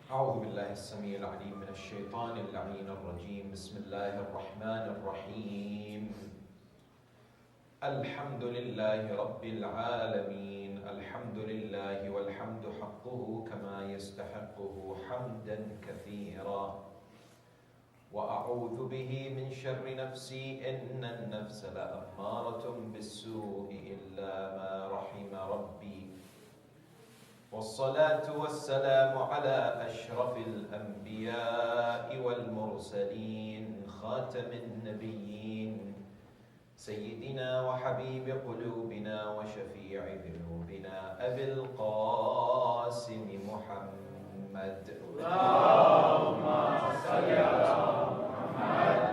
أعوذ بالله السميع العليم من الشيطان اللعين الرجيم. بسم الله الرحمن الرحيم. الحمد لله رب العالمين. الحمد لله والحمد حقه كما يستحقه حمدا كثيرا. وأعوذ به من شر نفسي إن النفس لأمارة بالسوء إلا ما رحم ربي. والصلاة والسلام على أشرف الأنبياء والمرسلين خاتم النبيين سيدنا وحبيب قلوبنا وشفيع ذنوبنا أبي القاسم محمد. اللهم صل على محمد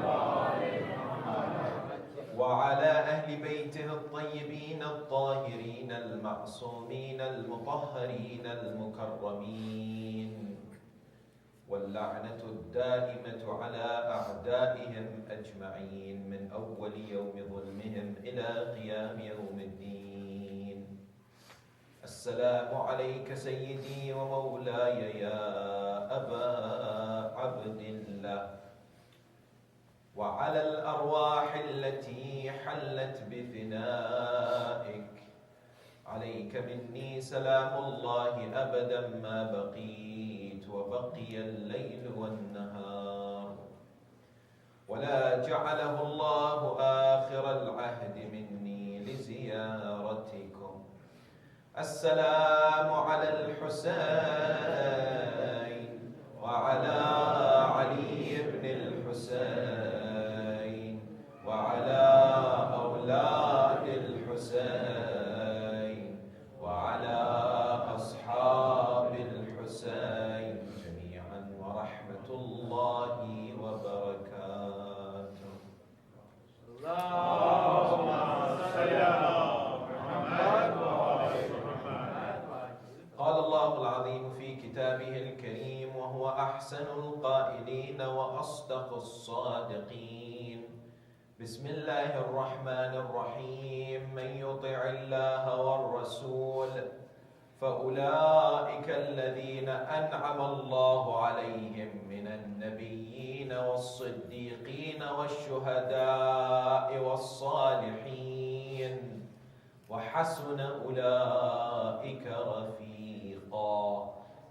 وعلى أهل بيته الطيبين الطاهرين المعصومين المطهرين المكرمين، واللعنة الدائمة على أعدائهم أجمعين من أول يوم ظلمهم إلى قيام يوم الدين. السلام عليك سيدي ومولاي يا أبا عبد الله، وعلى الأرواح التي حلت بفنائك. عليك مني سلام الله أبدا ما بقيت وبقي الليل والنهار، ولا جعله الله آخر العهد مني لزيارتكم. السلام على الحسين وعلى علي بن الحسين وعلى أولاد الحسين وعلى أصحاب الحسين جميعا ورحمة الله وبركاته. اللهم صل على محمد وآل محمد. قال الله العظيم في كتابه الكريم وهو أحسن القائلين وأصدق الصادقين: بسم الله الرحمن الرحيم. من يطع الله والرسول فأولئك الذين أنعم الله عليهم من النبيين والصديقين والشهداء والصالحين وحسن أولئك رفيقا.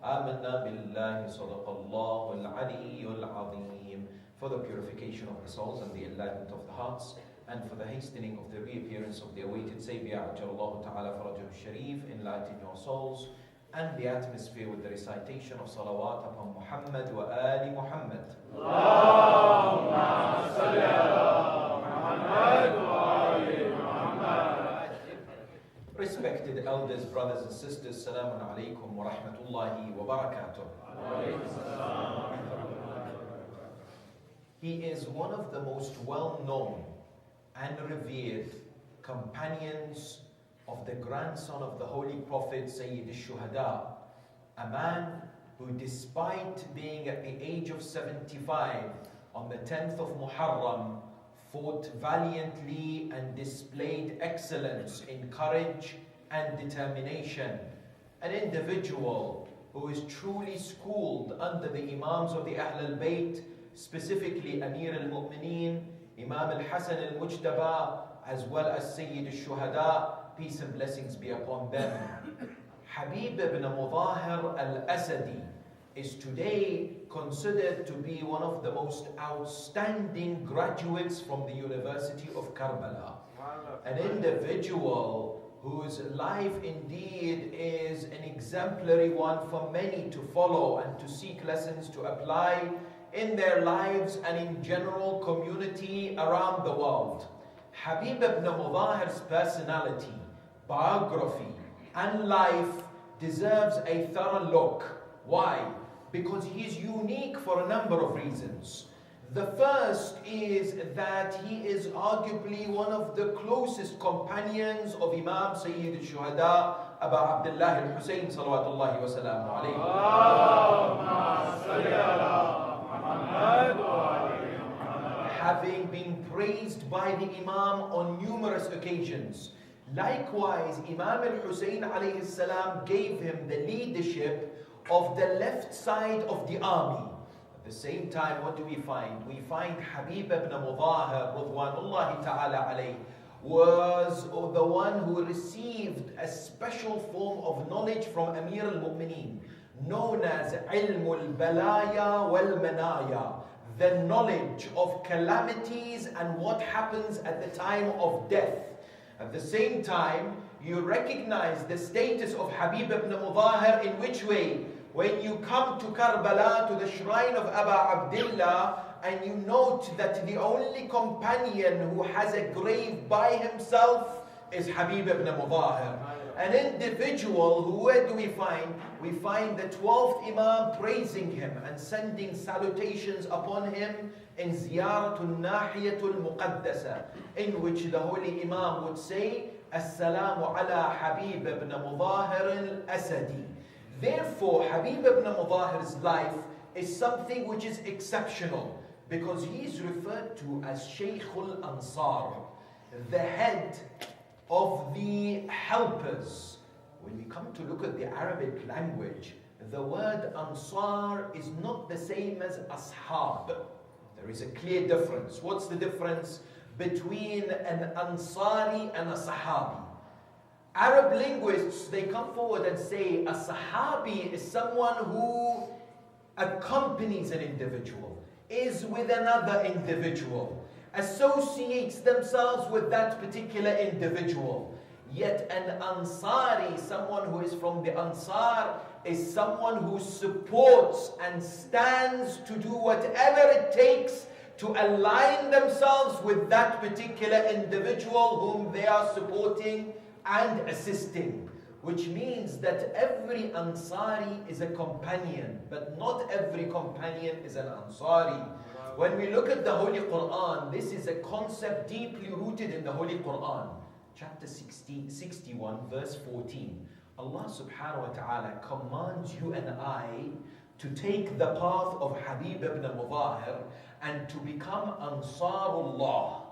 آمنا بالله صدق الله العلي العظيم. For the purification of the souls and the enlightenment of the hearts, and for the hastening of the reappearance of the awaited Savior, Ajallahu Ta'ala Farajahu Sharif, enlighten your souls and the atmosphere with the recitation of salawat upon Muhammad wa ali Muhammad. Allahumma salli ala Muhammad wa ali Muhammad. Respected elders, brothers and sisters, Salamun alaykum wa rahmatullahi wa barakatuh. He is one of the most well-known and revered companions of the grandson of the Holy Prophet, Sayyid al-Shuhada, a man who, despite being at the age of 75 on the 10th of Muharram, fought valiantly and displayed excellence in courage and determination. An individual who is truly schooled under the Imams of the Ahl al-Bayt, specifically Amir al-Mu'mineen, Imam al-Hasan al-Mujtaba, as well as Sayyid al-Shuhada, peace and blessings be upon them. HABIB ibn Mutahir al-Asadi is today considered to be one of the most outstanding graduates from the University of Karbala. An individual whose life indeed is an exemplary one for many to follow and to seek lessons to apply in their lives and in general community around the world. HABIB ibn Mutahir's personality, biography and life deserves a thorough look. Why? Because he's unique for a number of reasons. The first is that he is arguably one of the closest companions of Imam Sayyid al-Shuhada, Abu Abdullah al-Hussein salawatullahi wa salamu alayhi. Having been praised by the Imam on numerous occasions. Likewise, Imam al-Hussein alayhi salam gave him the leadership of the left side of the army. At the same time, what do we find? We find Habib ibn Mutahir, Ridwanullahi ta'ala alayh, was the one who received a special form of knowledge from Amir al-Mu'mineen, known as ilm al-balaya wal-manaya, the knowledge of calamities and what happens at the time of death. At the same time, you recognize the status of Habib ibn Mutahir in which way? When you come to Karbala, to the shrine of Abu Abdullah, and you note that the only companion who has a grave by himself is Habib ibn Mutahir. An individual who, where do we find? We find the 12th Imam praising him and sending salutations upon him in Ziyaratul Nahiyatul Muqaddasa, in which the Holy Imam would say, Assalamu ala Habib ibn Mutahir al-Asadi. Therefore, Habib ibn Mutahir's life is something which is exceptional, because he is referred to as Sheikh al-Ansar, the head of the helpers. When we come to look at the Arabic language, the word Ansar is not the same as Ashab. There is a clear difference. What's the difference between an Ansari and a Sahabi? Arab linguists, they come forward and say a Sahabi is someone who accompanies an individual, is with another individual, associates themselves with that particular individual. Yet an Ansari, someone who is from the Ansar, is someone who supports and stands to do whatever it takes to align themselves with that particular individual whom they are supporting and assisting. Which means that every Ansari is a companion, but not every companion is an Ansari. When we look at the Holy Quran, this is a concept deeply rooted in the Holy Quran. Chapter 61, verse 14. Allah subhanahu wa ta'ala commands you and I to take the path of Habib ibn Mutahir and to become Ansarullah.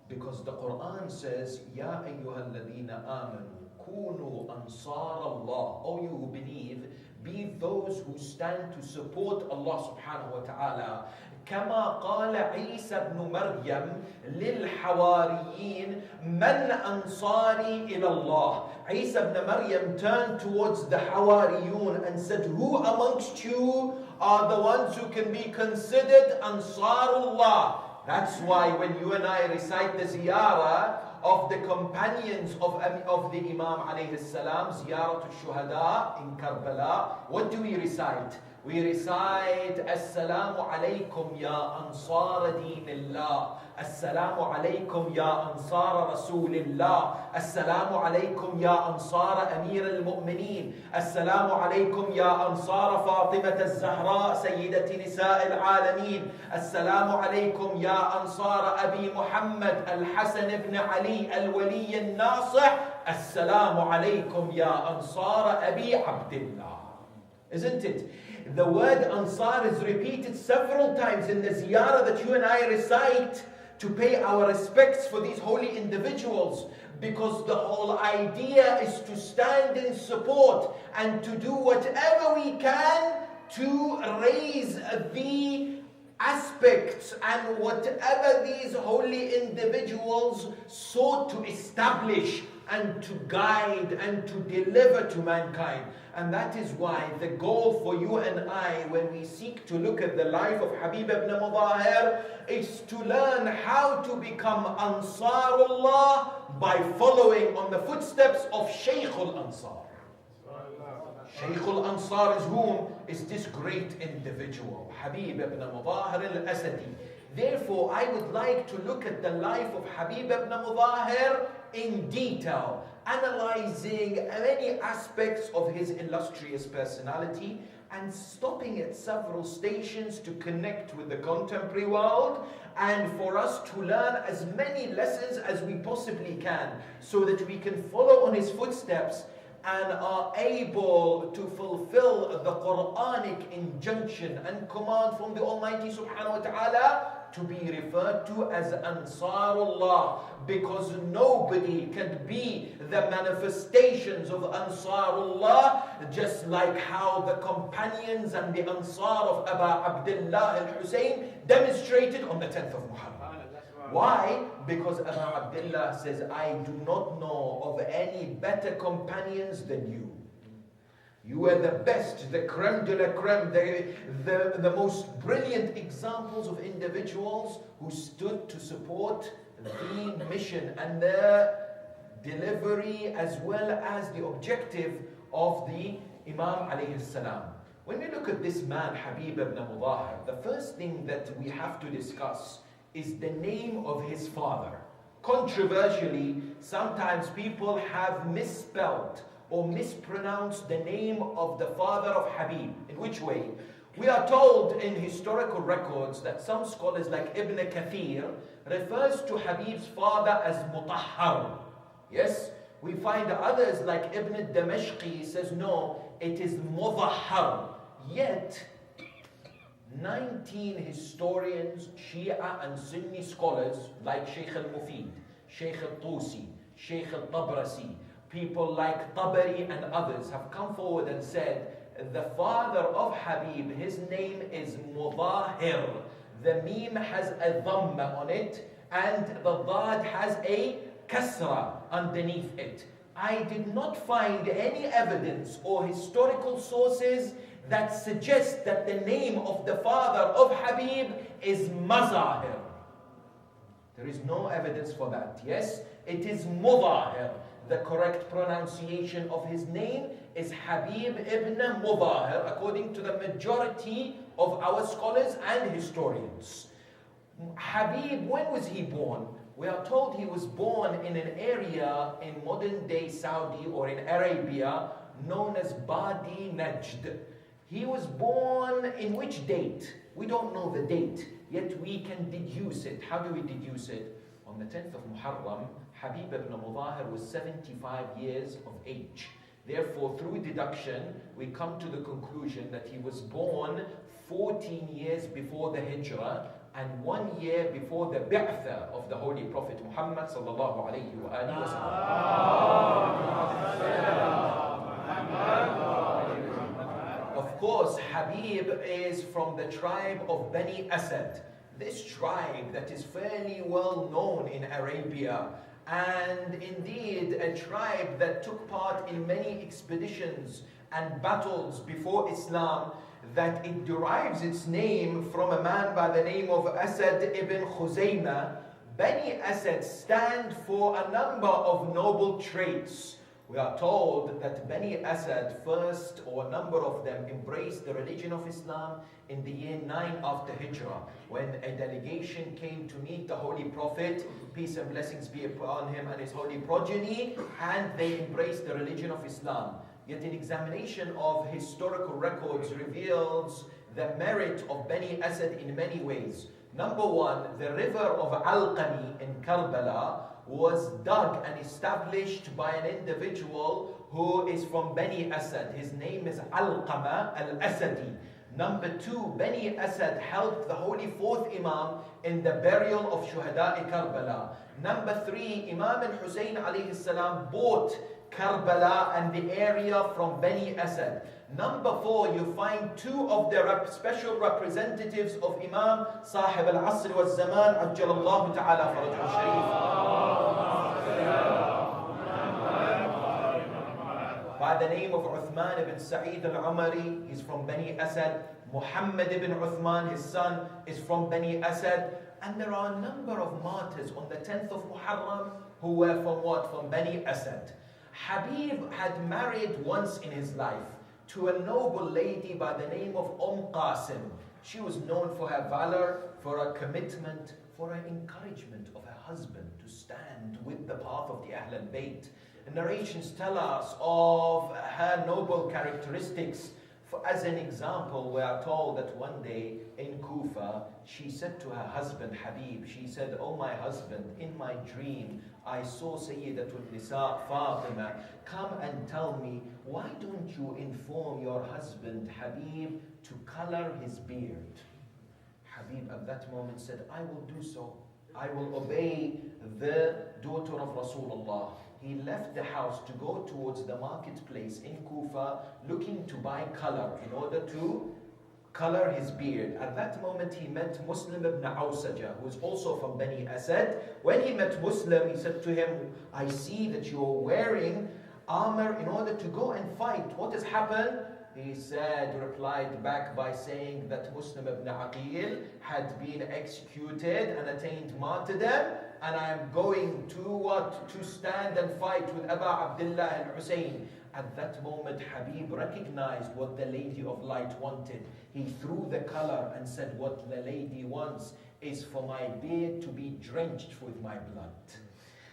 Because the Quran says, Ya ayyuhal ladina amanu, kunu ansar Allah. O you who believe, be those who stand to support Allah subhanahu wa ta'ala. كما قال عيسى بن مريم للحواريين من أنصاري إلى الله. Isa ibn Maryam turned towards the Hawariyun and said, who amongst you are the ones who can be considered Ansarullah? That's why when you and I recite the ziyarah of the companions of the Imam alayhi salam, ziyaratul shuhada in Karbala, what do we recite? We recite Assalamu alaykum ya ansar dinillah, Assalamu alaykum ya ansar rasulillah, Assalamu alaykum ya ansar amir al-mu'mineen, Assalamu alaykum ya ansar Fatimat al-Zahra sayyidati nisa al-alameen, Assalamu alaykum ya ansar Abi Muhammad al-Hasan ibn Ali al-Wali al-Nasih, Assalamu alaykum ya ansar Abi Abdullah. Isn't it? The word Ansar is repeated several times in the ziyarah that you and I recite to pay our respects for these holy individuals, because the whole idea is to stand in support and to do whatever we can to raise the aspects and whatever these holy individuals sought to establish and to guide and to deliver to mankind. And that is why the goal for you and I, when we seek to look at the life of Habib ibn Mutahir, is to learn how to become Ansarullah by following on the footsteps of Sheikh al-Ansar. Sheikh al-Ansar is whom? Is this great individual, Habib ibn Mutahir al-Asadi. Therefore, I would like to look at the life of Habib ibn Mutahir in detail, analyzing many aspects of his illustrious personality and stopping at several stations to connect with the contemporary world and for us to learn as many lessons as we possibly can so that we can follow on his footsteps and are able to fulfill the Quranic injunction and command from the Almighty subhanahu wa ta'ala to be referred to as Ansarullah, because nobody can be the manifestations of Ansarullah just like how the companions and the Ansar of Abu Abdullah Al-Hussein demonstrated on the 10th of Muharram. Why? Because Abu Abdullah says, I do not know of any better companions than you. You are the best, the creme de la creme, the most brilliant examples of individuals who stood to support the mission and the delivery as well as the objective of the Imam alayhi salam. When we look at this man, HABIB ibn Mutahir, the first thing that we have to discuss is the name of his father. Controversially, sometimes people have misspelled or mispronounced the name of the father of HABIB. In which way? We are told in historical records that some scholars like Ibn Kathir refers to HABIB's father as Mutahhar. Yes? We find others like Ibn Damashqi says no, it is Mudahhar. Yet, 19 historians, Shia and Sunni scholars like Sheikh al-Mufid, Sheikh al-Tusi, Sheikh al-Tabrasi, people like Tabari and others have come forward and said, the father of HABIB, his name is Mudahir. The meme has a dhamma on it and the dad has a kasra underneath it. I did not find any evidence or historical sources that suggest that the name of the father of HABIB is Mazahir. There is no evidence for that. Yes, it is Mudahir. The correct pronunciation of his name is HABIB ibn Mutahir, according to the majority of our scholars and historians. HABIB, when was he born? We are told he was born in an area in modern day Saudi or in Arabia known as Badi Najd. He was born in which date? We don't know the date, yet we can deduce it. How do we deduce it? On the 10th of Muharram, HABIB ibn Mutahir was 75 years of age. Therefore, through deduction, we come to the conclusion that he was born 14 years before the Hijrah and 1 year before the Bi'tha of the Holy Prophet Muhammad sallallahu alayhi wa alihi wa sallam. Of course, HABIB is from the tribe of Bani Asad. This tribe that is fairly well known in Arabia, and indeed a tribe that took part in many expeditions and battles before Islam, that it derives its name from a man by the name of Asad ibn Khuzaymah. Bani Asad stand for a number of noble traits. We are told that Bani Asad first, or a number of them, embraced the religion of Islam in the year 9 after Hijrah, when a delegation came to meet the Holy Prophet, peace and blessings be upon him and his holy progeny, and they embraced the religion of Islam. Yet an examination of historical records reveals the merit of Bani Asad in many ways. Number one, the river of Al-Qami in Karbala was dug and established by an individual who is from Bani Asad. His name is Alqama al-Asadi. Number two, Bani Asad helped the Holy Fourth Imam in the burial of Shuhada'i Karbala. Number three, Imam Hussain alayhi salam bought Karbala and the area from Bani Asad. Number four, you find two of the special representatives of Imam Sahib al-Asr wa Zaman, Ajjalallahu ta'ala farajul Sharif. By the name of Uthman ibn Sa'id al-Umari, he's from Bani Asad. Muhammad ibn Uthman, his son, is from Bani Asad. And there are a number of martyrs on the 10th of Muharram who were from what? From Bani Asad. HABIB had married once in his life to a noble lady by the name of Qasim. She was known for her valor, for her commitment, for her encouragement of her husband to stand with the path of the Ahl al-Bayt. The narrations tell us of her noble characteristics. As an example, we are told that one day in Kufa, she said to her husband Habib, she said, "Oh my husband, in my dream, I saw Sayyidatul Nisa Fatima come and tell me, why don't you inform your husband Habib to color his beard?" Habib at that moment said, "I will do so. I will obey the daughter of Rasulullah." He left the house to go towards the marketplace in Kufa looking to buy color in order to color his beard. At that moment he met Muslim ibn Awsaja, who is also from Bani Asad. When he met Muslim, he said to him, "I see that you're wearing armor in order to go and fight. What has happened?" He replied back by saying that Muslim ibn Aqil had been executed and attained martyrdom, and I am going to what? To stand and fight with Abu Abdullah al-Hussein. At that moment, Habib recognized what the Lady of Light wanted. He threw the color and said, "What the lady wants is for my beard to be drenched with my blood."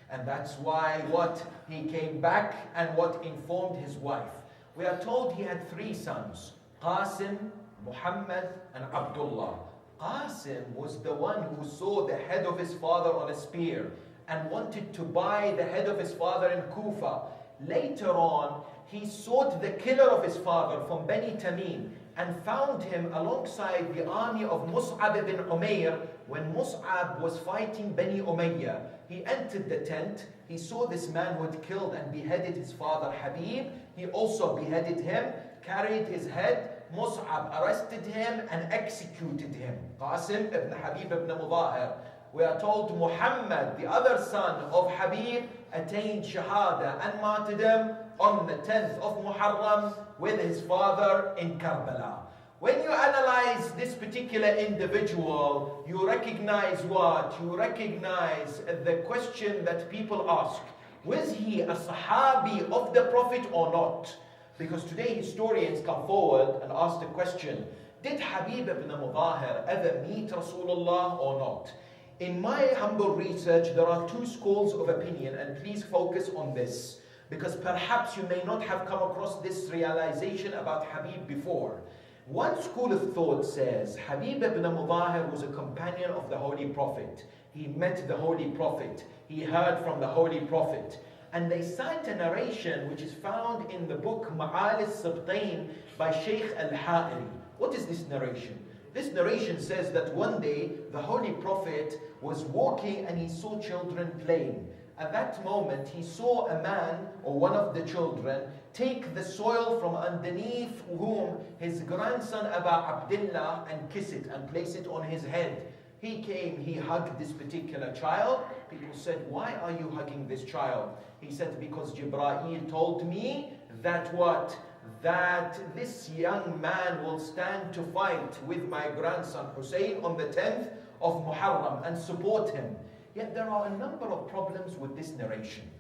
And that's why what? He came back and what? Informed his wife. We are told he had 3 sons, Qasim, Muhammad, and Abdullah. Qasim was the one who saw the head of his father on a spear and wanted to buy the head of his father in Kufa. Later on, he sought the killer of his father from Bani Tamim and found him alongside the army of Mus'ab ibn Umayr when Mus'ab was fighting Bani Umayyah. He entered the tent. He saw this man who had killed and beheaded his father Habib. He also beheaded him, carried his head. Mus'ab arrested him and executed him. Qasim ibn Habib ibn Mudahir. We are told Muhammad, the other son of Habib, attained Shahada and martyrdom on the 10th of Muharram with his father in Karbala. When you analyze this particular individual, you recognize what? You recognize the question that people ask. Was he a Sahabi of the Prophet or not? Because today historians come forward and ask the question, did Habib ibn Mutahir ever meet Rasulullah or not? In my humble research, there are 2 schools of opinion, and please focus on this, because perhaps you may not have come across this realization about Habib before. One school of thought says Habib ibn Mutahir was a companion of the Holy Prophet. He met the Holy Prophet. He heard from the Holy Prophet. And they cite a narration which is found in the book Ma'al al-Sibtain by Sheikh Al-Ha'iri. What is this narration? This narration says that one day the Holy Prophet was walking and he saw children playing. At that moment he saw a man or one of the children take the soil from underneath whom his grandson Abu Abdullah and kiss it and place it on his head. He came, he hugged this particular child. People said, "Why are you hugging this child?" He said, "Because Jibreel told me that what? That this young man will stand to fight with my grandson Hussein on the 10th of Muharram and support him." Yet there are a number of problems with this narration.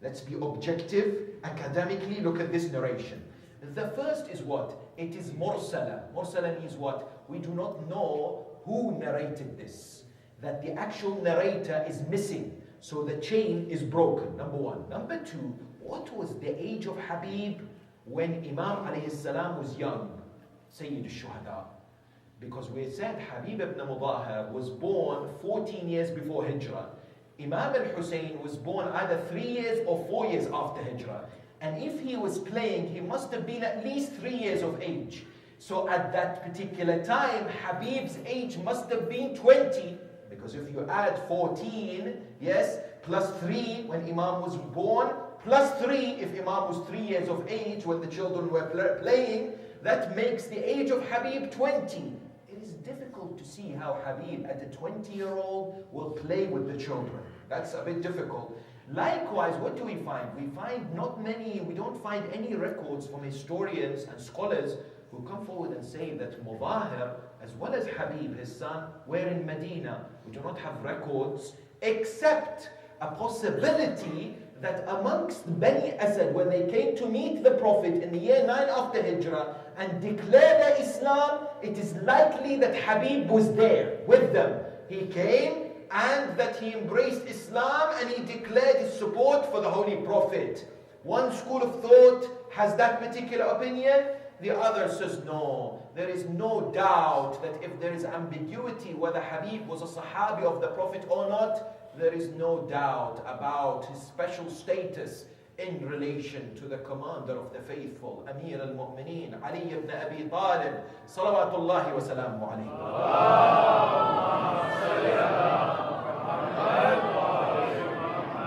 Let's be objective, academically look at this narration. The first is what? It is mursala. Mursala means what? We do not know who narrated this. That the actual narrator is missing. So the chain is broken, number 1. Number 2, what was the age of Habib when Imam alayhi salam was young? Sayyid al-Shuhada. Because we said Habib ibn Mutahir was born 14 years before Hijrah. Imam al-Hussain was born either 3 years or 4 years after Hijrah. And if he was playing, he must have been at least 3 years of age. So at that particular time, Habib's age must have been 20. Because if you add 14, yes, plus 3 when Imam was born, plus 3 if Imam was 3 years of age when the children were playing, that makes the age of Habib 20. It is difficult to see how Habib, at a 20-year-old, will play with the children. That's a bit difficult. Likewise, what do we find? We don't find any records from historians and scholars who come forward and say that Mutahir, as well as Habib, his son, were in Medina. We do not have records, except a possibility that amongst Bani Asad, when they came to meet the Prophet in the year 9 after Hijrah and declare their Islam, it is likely that Habib was there with them. He came and that he embraced Islam and he declared his support for the Holy Prophet. One school of thought has that particular opinion. The other says no. There is no doubt that if there is ambiguity whether Habib was a Sahabi of the Prophet or not, there is no doubt about his special status in relation to the commander of the faithful, Amir al-Mu'mineen, Ali ibn Abi Talib, salawatullahi wa salamu alayhi.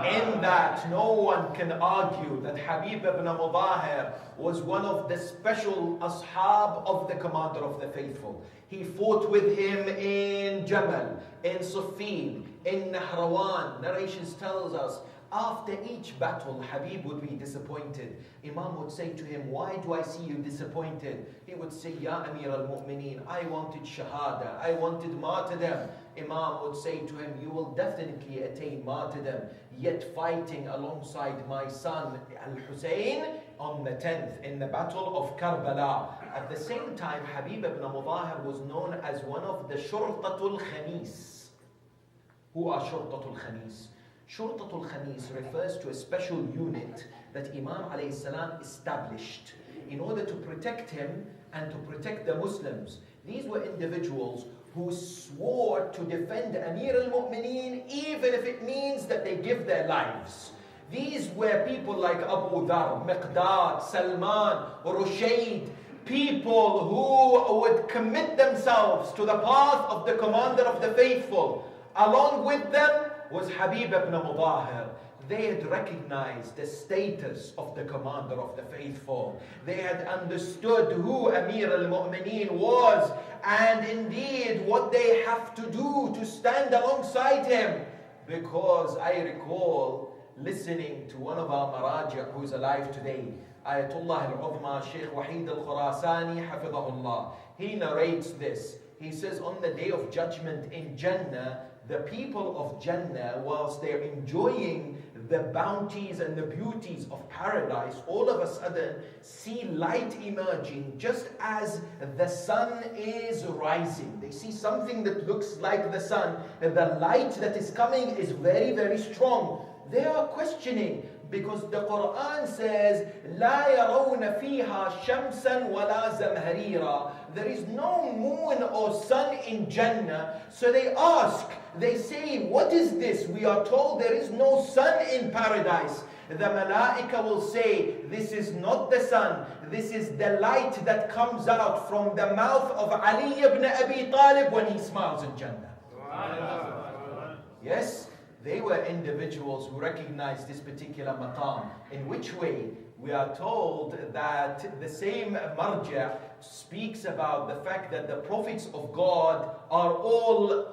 In that, no one can argue that Habib ibn Mutahir was one of the special ashab of the commander of the faithful. He fought with him in Jamal, in Siffin, in Nahrawan. Narrations tells us, after each battle, Habib would be disappointed. Imam would say to him, why do I see you disappointed? He would say, Ya Amir al-Mu'mineen, I wanted shahada, I wanted martyrdom. Imam would say to him, you will definitely attain martyrdom, yet fighting alongside my son Al-Hussain on the 10th in the battle of Karbala. At the same time, Habib ibn Mutahir was known as one of the Shurtatul Khamis. Who are Shurtatul Khamis? Shurtatul Khamis refers to a special unit that Imam alayhi salam established in order to protect him and to protect the Muslims. These were individuals who swore to defend Amir al-Mu'mineen even if it means that they give their lives. These were people like Abu Dhar, Miqdad, Salman, Rushayd, people who would commit themselves to the path of the commander of the faithful. Along with them was Habib ibn Mutahir. They had recognized the status of the commander of the faithful. They had understood who Amir al-Mu'mineen was, and indeed what they have to do to stand alongside him. Because I recall listening to one of our maraja who is alive today, Ayatollah al-Uzma Sheikh Wahid al-Khurasani Hafidahullah. He narrates this. He says, on the day of judgment in Jannah, the people of Jannah, whilst they're enjoying the bounties and the beauties of paradise, all of a sudden see light emerging just as the sun is rising. They see something that looks like the sun, and the light that is coming is very, very strong. They are questioning, because the Quran says, لا يرون فيها شمسا ولا زمهريرا. There is no moon or sun in Jannah. So they ask, they say, what is this? We are told there is no sun in paradise. The Malaika will say, this is not the sun. This is the light that comes out from the mouth of Ali ibn Abi Talib when he smiles in Jannah. Yes? They were individuals who recognized this particular maqam. In which way? We are told that the same marja speaks about the fact that the prophets of God are all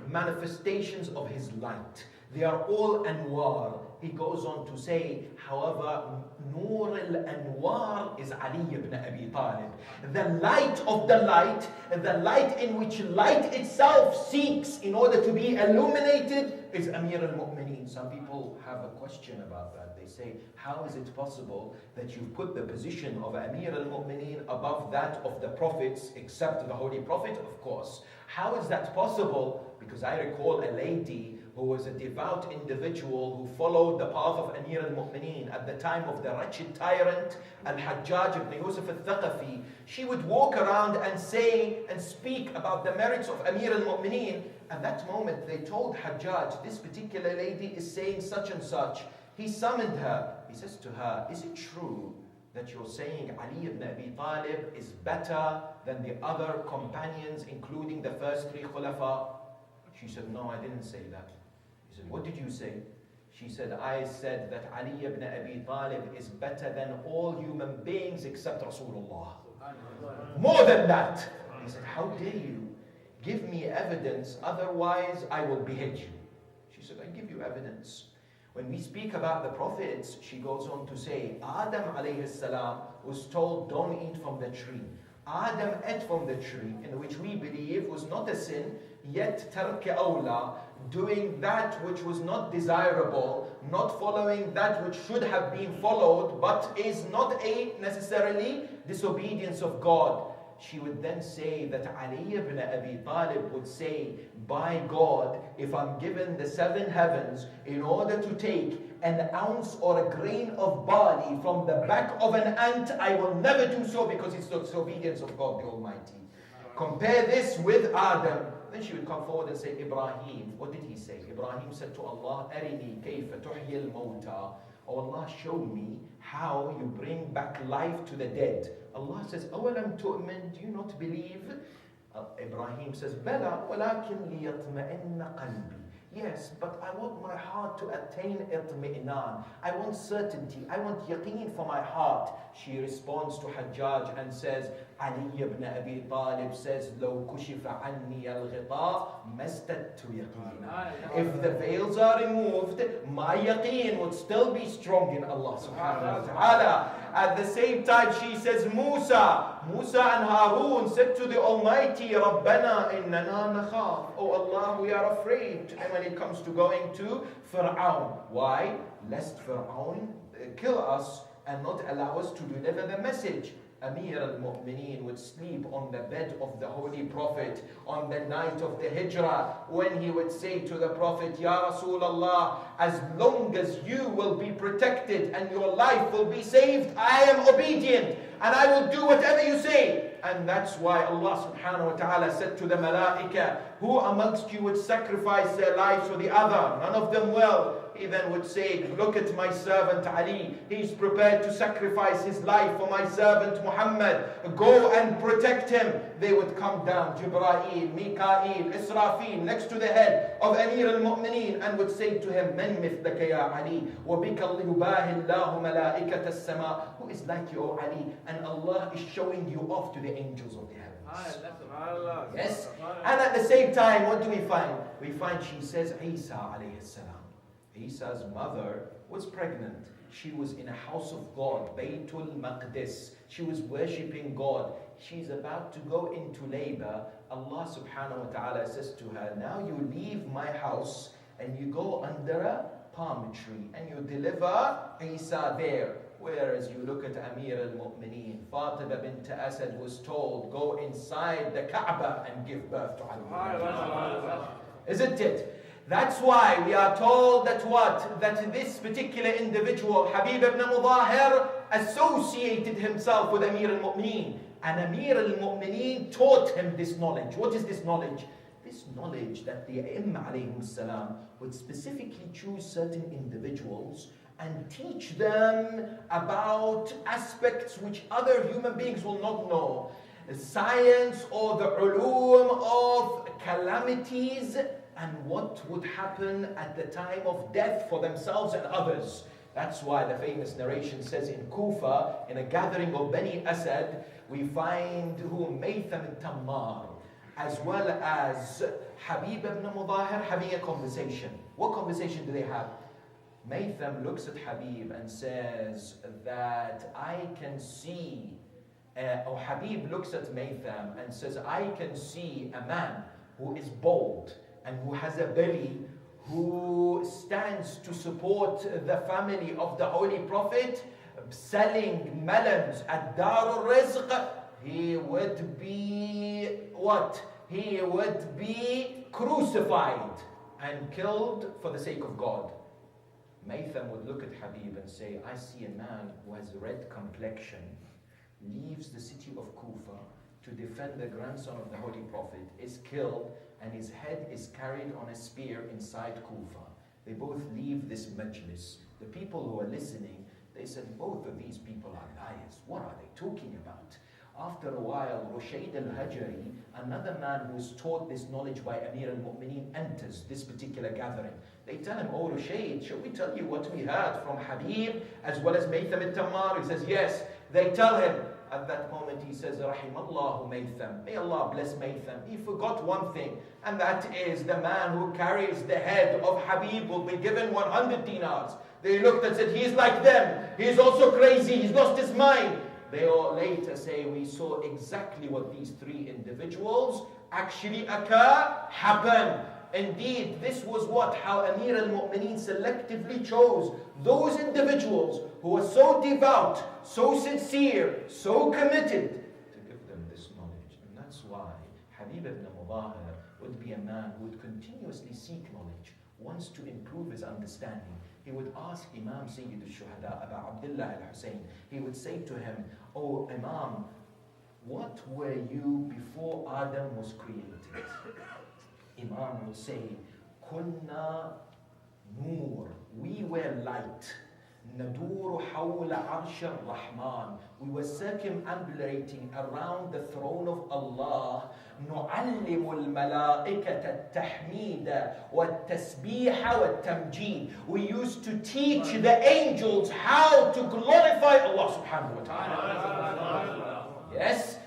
manifestations of his light. They are all anwar. He goes on to say, however, Nur al-Anwar is Ali ibn Abi Talib. The light of the light in which light itself seeks in order to be illuminated, is Amir al-Mu'mineen. Some people have a question about that. They say, how is it possible that you put the position of Amir al-Mu'mineen above that of the prophets, except the Holy Prophet, of course? How is that possible? Because I recall a lady who was a devout individual who followed the path of Amir al-Mu'mineen at the time of the wretched tyrant Al-Hajjaj ibn Yusuf al-Thaqafi. She would walk around and say and speak about the merits of Amir al-Mu'mineen. At that moment they told Hajjaj, this particular lady is saying such and such. He summoned her. He says to her, is it true that you're saying Ali ibn Abi Talib is better than the other companions, including the first three khulafa? She said, no, I didn't say that. He said, what did you say? She said, I said that Ali ibn Abi Talib is better than all human beings except Rasulullah. More than that. He said, how dare you? Give me evidence, otherwise I will behead you. She said, I give you evidence. When we speak about the prophets, she goes on to say, Adam alayhi salam was told, don't eat from the tree. Adam ate from the tree, in which we believe was not a sin, yet tark awla, doing that which was not desirable, not following that which should have been followed, but is not a necessarily disobedience of God. she would then say that Ali ibn Abi Talib would say, by God, if I'm given the 7 heavens in order to take an ounce or a grain of barley from the back of an ant, I will never do so because it's the disobedience of God the Almighty. Compare this with Adam. Then she would come forward and say, Ibrahim, what did he say? Ibrahim said to Allah, Arini kayfa tuhyi al-mawta. Oh Allah, show me how you bring back life to the dead. Allah says, أَوَلَمْ تُؤْمِنْ, do you not believe? Ibrahim says, بَلَى وَلَكِنْ لِيَطْمَئِنَّ قَلْبِي. Yes, but I want my heart to attain itmi'nan. I want certainty. I want yaqeen for my heart. She responds to Hajjaj and says, Ali ibn Abi Talib says, لو كشف عني الغطاء ما ازددت يقينا. If the veils are removed, my yaqeen would still be strong in Allah subhanahu wa ta'ala. At the same time, she says, Musa and Harun said to the Almighty, Rabbana innana nakhaf. Oh Allah, we are afraid. And when it comes to going to Fir'aun. Why? Lest Fir'aun kill us and not allow us to deliver the message. Amir al-Mu'mineen would sleep on the bed of the Holy Prophet on the night of the Hijrah, when he would say to the Prophet, Ya Rasulullah, as long as you will be protected and your life will be saved, I am obedient and I will do whatever you say. And that's why Allah subhanahu wa ta'ala said to the Malaika, who amongst you would sacrifice their lives for the other? None of them will. He then would say, look at my servant Ali. He's prepared to sacrifice his life for my servant Muhammad. Go and protect him. They would come down, Jibreel, Mikael, Israfil, next to the head of Amir al-Mu'mineen, and would say to him, Man mithlaka ya Ali, wa bika yubahi Allahu malaikat as-sama. Who is like you, O Ali? And Allah is showing you off to the angels of the heavens. Yes? And at the same time, what do we find? We find she says, Isa alayhi salam. Isa's mother was pregnant. She was in a house of God, Baytul Maqdis. She was worshipping God. She's about to go into labor. Allah subhanahu wa ta'ala says to her, now you leave my house and you go under a palm tree and you deliver Isa there. Whereas you look at Amir al-Mu'mineen, Fatima bint Asad was told, go inside the Kaaba and give birth to Ali. Isn't it? That's why we are told that what? That this particular individual, Habib ibn Mutahir, associated himself with Amir al-Mu'mineen. And Amir al-Mu'mineen taught him this knowledge. What is this knowledge? This knowledge that the Imam alayhim salam would specifically choose certain individuals and teach them about aspects which other human beings will not know. The science or the ulum of calamities and what would happen at the time of death for themselves and others. That's why the famous narration says in Kufa, in a gathering of Bani Asad, we find Maytham al-Tammar, as well as Habib ibn Mutahir having a conversation. What conversation do they have? Maytham looks at Habib and says that I can see, or Habib looks at Maytham and says, I can see a man who is bold and who has a belly, who stands to support the family of the Holy Prophet, selling melons at Darul Rizq, he would be what? He would be crucified and killed for the sake of God. Maytham would look at Habib and say, I see a man who has red complexion, leaves the city of Kufa to defend the grandson of the Holy Prophet, is killed, and his head is carried on a spear inside Kufa. They both leave this majlis. The people who are listening, they said, both of these people are liars. What are they talking about? After a while, Rushayd al-Hajari, another man who is taught this knowledge by Amir al-Mu'mineen, enters this particular gathering. They tell him, oh Rushayd, shall we tell you what we heard from Habib as well as Maytham al-Tammar? He says, yes. They tell him. At that moment he says, Rahimallahu Maytham. May Allah bless Maytham. He forgot one thing, and that is the man who carries the head of Habib will be given 100 dinars. They looked and said, he's like them. He's also crazy. He's lost his mind. They all later say, we saw exactly what these three individuals actually happen. Indeed, this was what? How Amir al-Mu'mineen selectively chose those individuals who were so devout, so sincere, so committed to give them this knowledge. why Habib ibn Mutahir would be a man who would continuously seek knowledge, wants to improve his understanding. He would ask Imam Sayyid al-Shuhada, Abu Abdullah al-Hussein, he would say to him, "Oh Imam, what were you before Adam was created?" Imam would say, "Kunna nur, we were light. Nadur hawla arsh ar-Rahman, we were circumambulating around the throne of Allah. نعلم الملائكة التحميد والتسبيح والتمجيد. We used to teach the angels how to glorify Allah subhanahu wa ta'ala." Yes.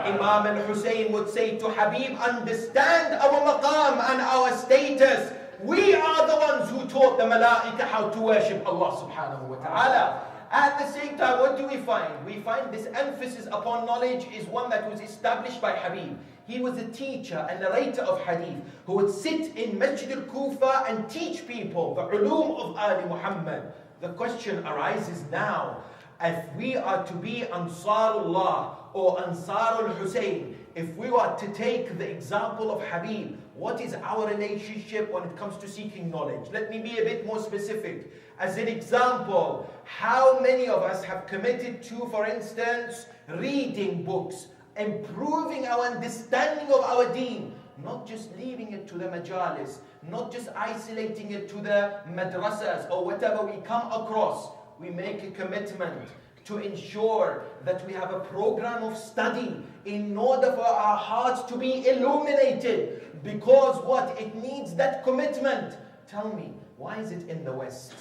Imam Hussain would say to Habib, "Understand our maqam and our status. We are the ones who taught the malaika how to worship Allah subhanahu wa ta'ala." At the same time, what do we find? We find this emphasis upon knowledge is one that was established by Habib. He was a teacher and narrator of hadith who would sit in Masjid al-Kufa and teach people the ulum of Ali Muhammad. The question arises now, if we are to be Ansarullah or Ansar al-Hussein, if we are to take the example of Habib, what is our relationship when it comes to seeking knowledge? Let me be a bit more specific. As an example, how many of us have committed to, for instance, reading books, improving our understanding of our deen, not just leaving it to the majalis, not just isolating it to the madrasas or whatever we come across. We make a commitment to ensure that we have a program of study in order for our hearts to be illuminated. Because what? It needs that commitment. Tell me, why is it in the West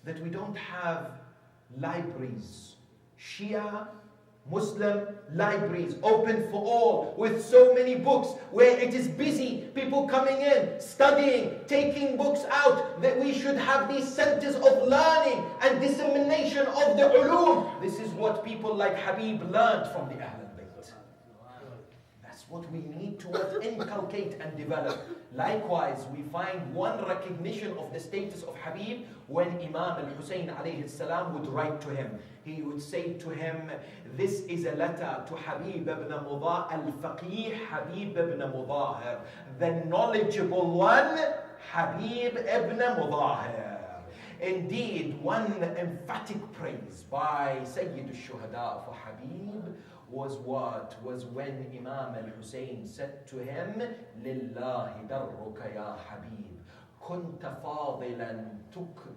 that we don't have libraries, Shia, Muslim libraries open for all with so many books, where it is busy, people coming in, studying, taking books out, that we should have these centers of learning and dissemination of the ulum. This is what people like Habib learned from the Ahlul Bayt. That's what we need to inculcate and develop. Likewise, we find one recognition of the status of Habib when Imam Hussain alayhi salam would write to him. He would say to him, "This is a letter to Habib ibn Mutahir, al-Faqih Habib ibn Mutahir, the knowledgeable one, Habib ibn Mutahir." Indeed, one emphatic praise by Sayyid al-Shuhada for Habib was what? Was when Imam al-Hussein said to him, "Lillahi darruka ya Habib, كنت فاضلا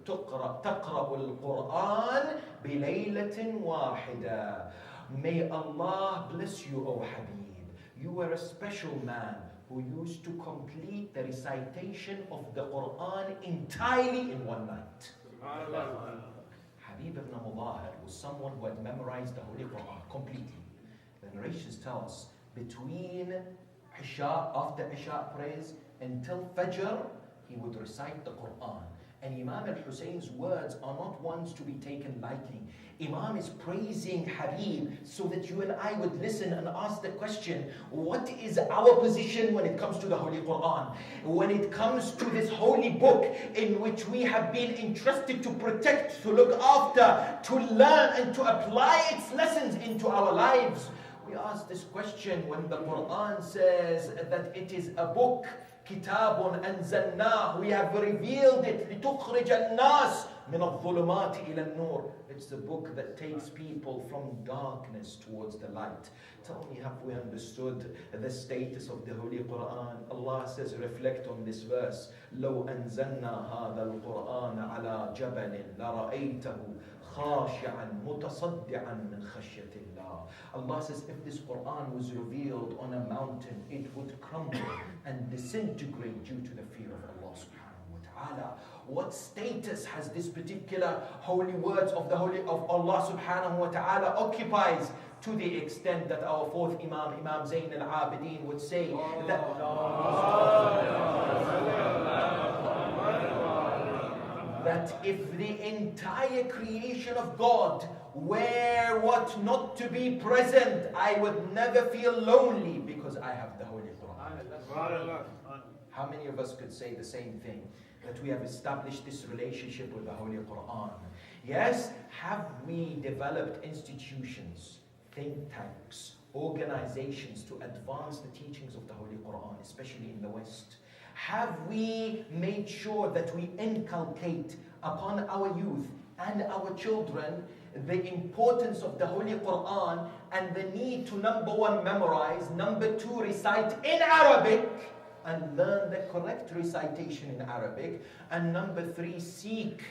تقرأ القرآن بليلة واحدة." May Allah bless you, O Habib. You were a special man who used to complete the recitation of the Quran entirely in one night. Habib ibn Mutahir was someone who had memorized the Holy Quran completely. The narrations tell us between Isha, after Isha prayers until Fajr, he would recite the Quran. And Imam al-Hussein's words are not ones to be taken lightly. Imam is praising Habib so that you and I would listen and ask the question, what is our position when it comes to the Holy Quran? When it comes to this holy book in which we have been entrusted to protect, to look after, to learn and to apply its lessons into our lives. We ask this question when the Quran says that it is a book, كتاب أنزلناه, we have revealed it لتخرج الناس من الظلمات إلى النور. It's the book that takes people from darkness towards the light. Tell me, have we understood the status of the Holy Quran? Allah says, reflect on this verse. لو أنزلنا هذا القرآن على جبل لرأيته خاشعا متصدعا من خشية الله. Allah says, if this Quran was revealed on a mountain, it would crumble and disintegrate due to the fear of Allah subhanahu wa ta'ala. What status has this particular holy words of the holy of Allah subhanahu wa ta'ala occupies, to the extent that our fourth Imam, Imam Zayn al-Abidin, would say that if the entire creation of God were what not to be present, I would never feel lonely because I have the Holy Quran. How many of us could say the same thing? that we have established this relationship with the Holy Quran? Yes, have we developed institutions, think tanks, organizations to advance the teachings of the Holy Quran, especially in the West? Have we made sure that we inculcate upon our youth and our children the importance of the Holy Quran and the need to, number one, memorize, number two, recite in Arabic and learn the correct recitation in Arabic, and number three, seek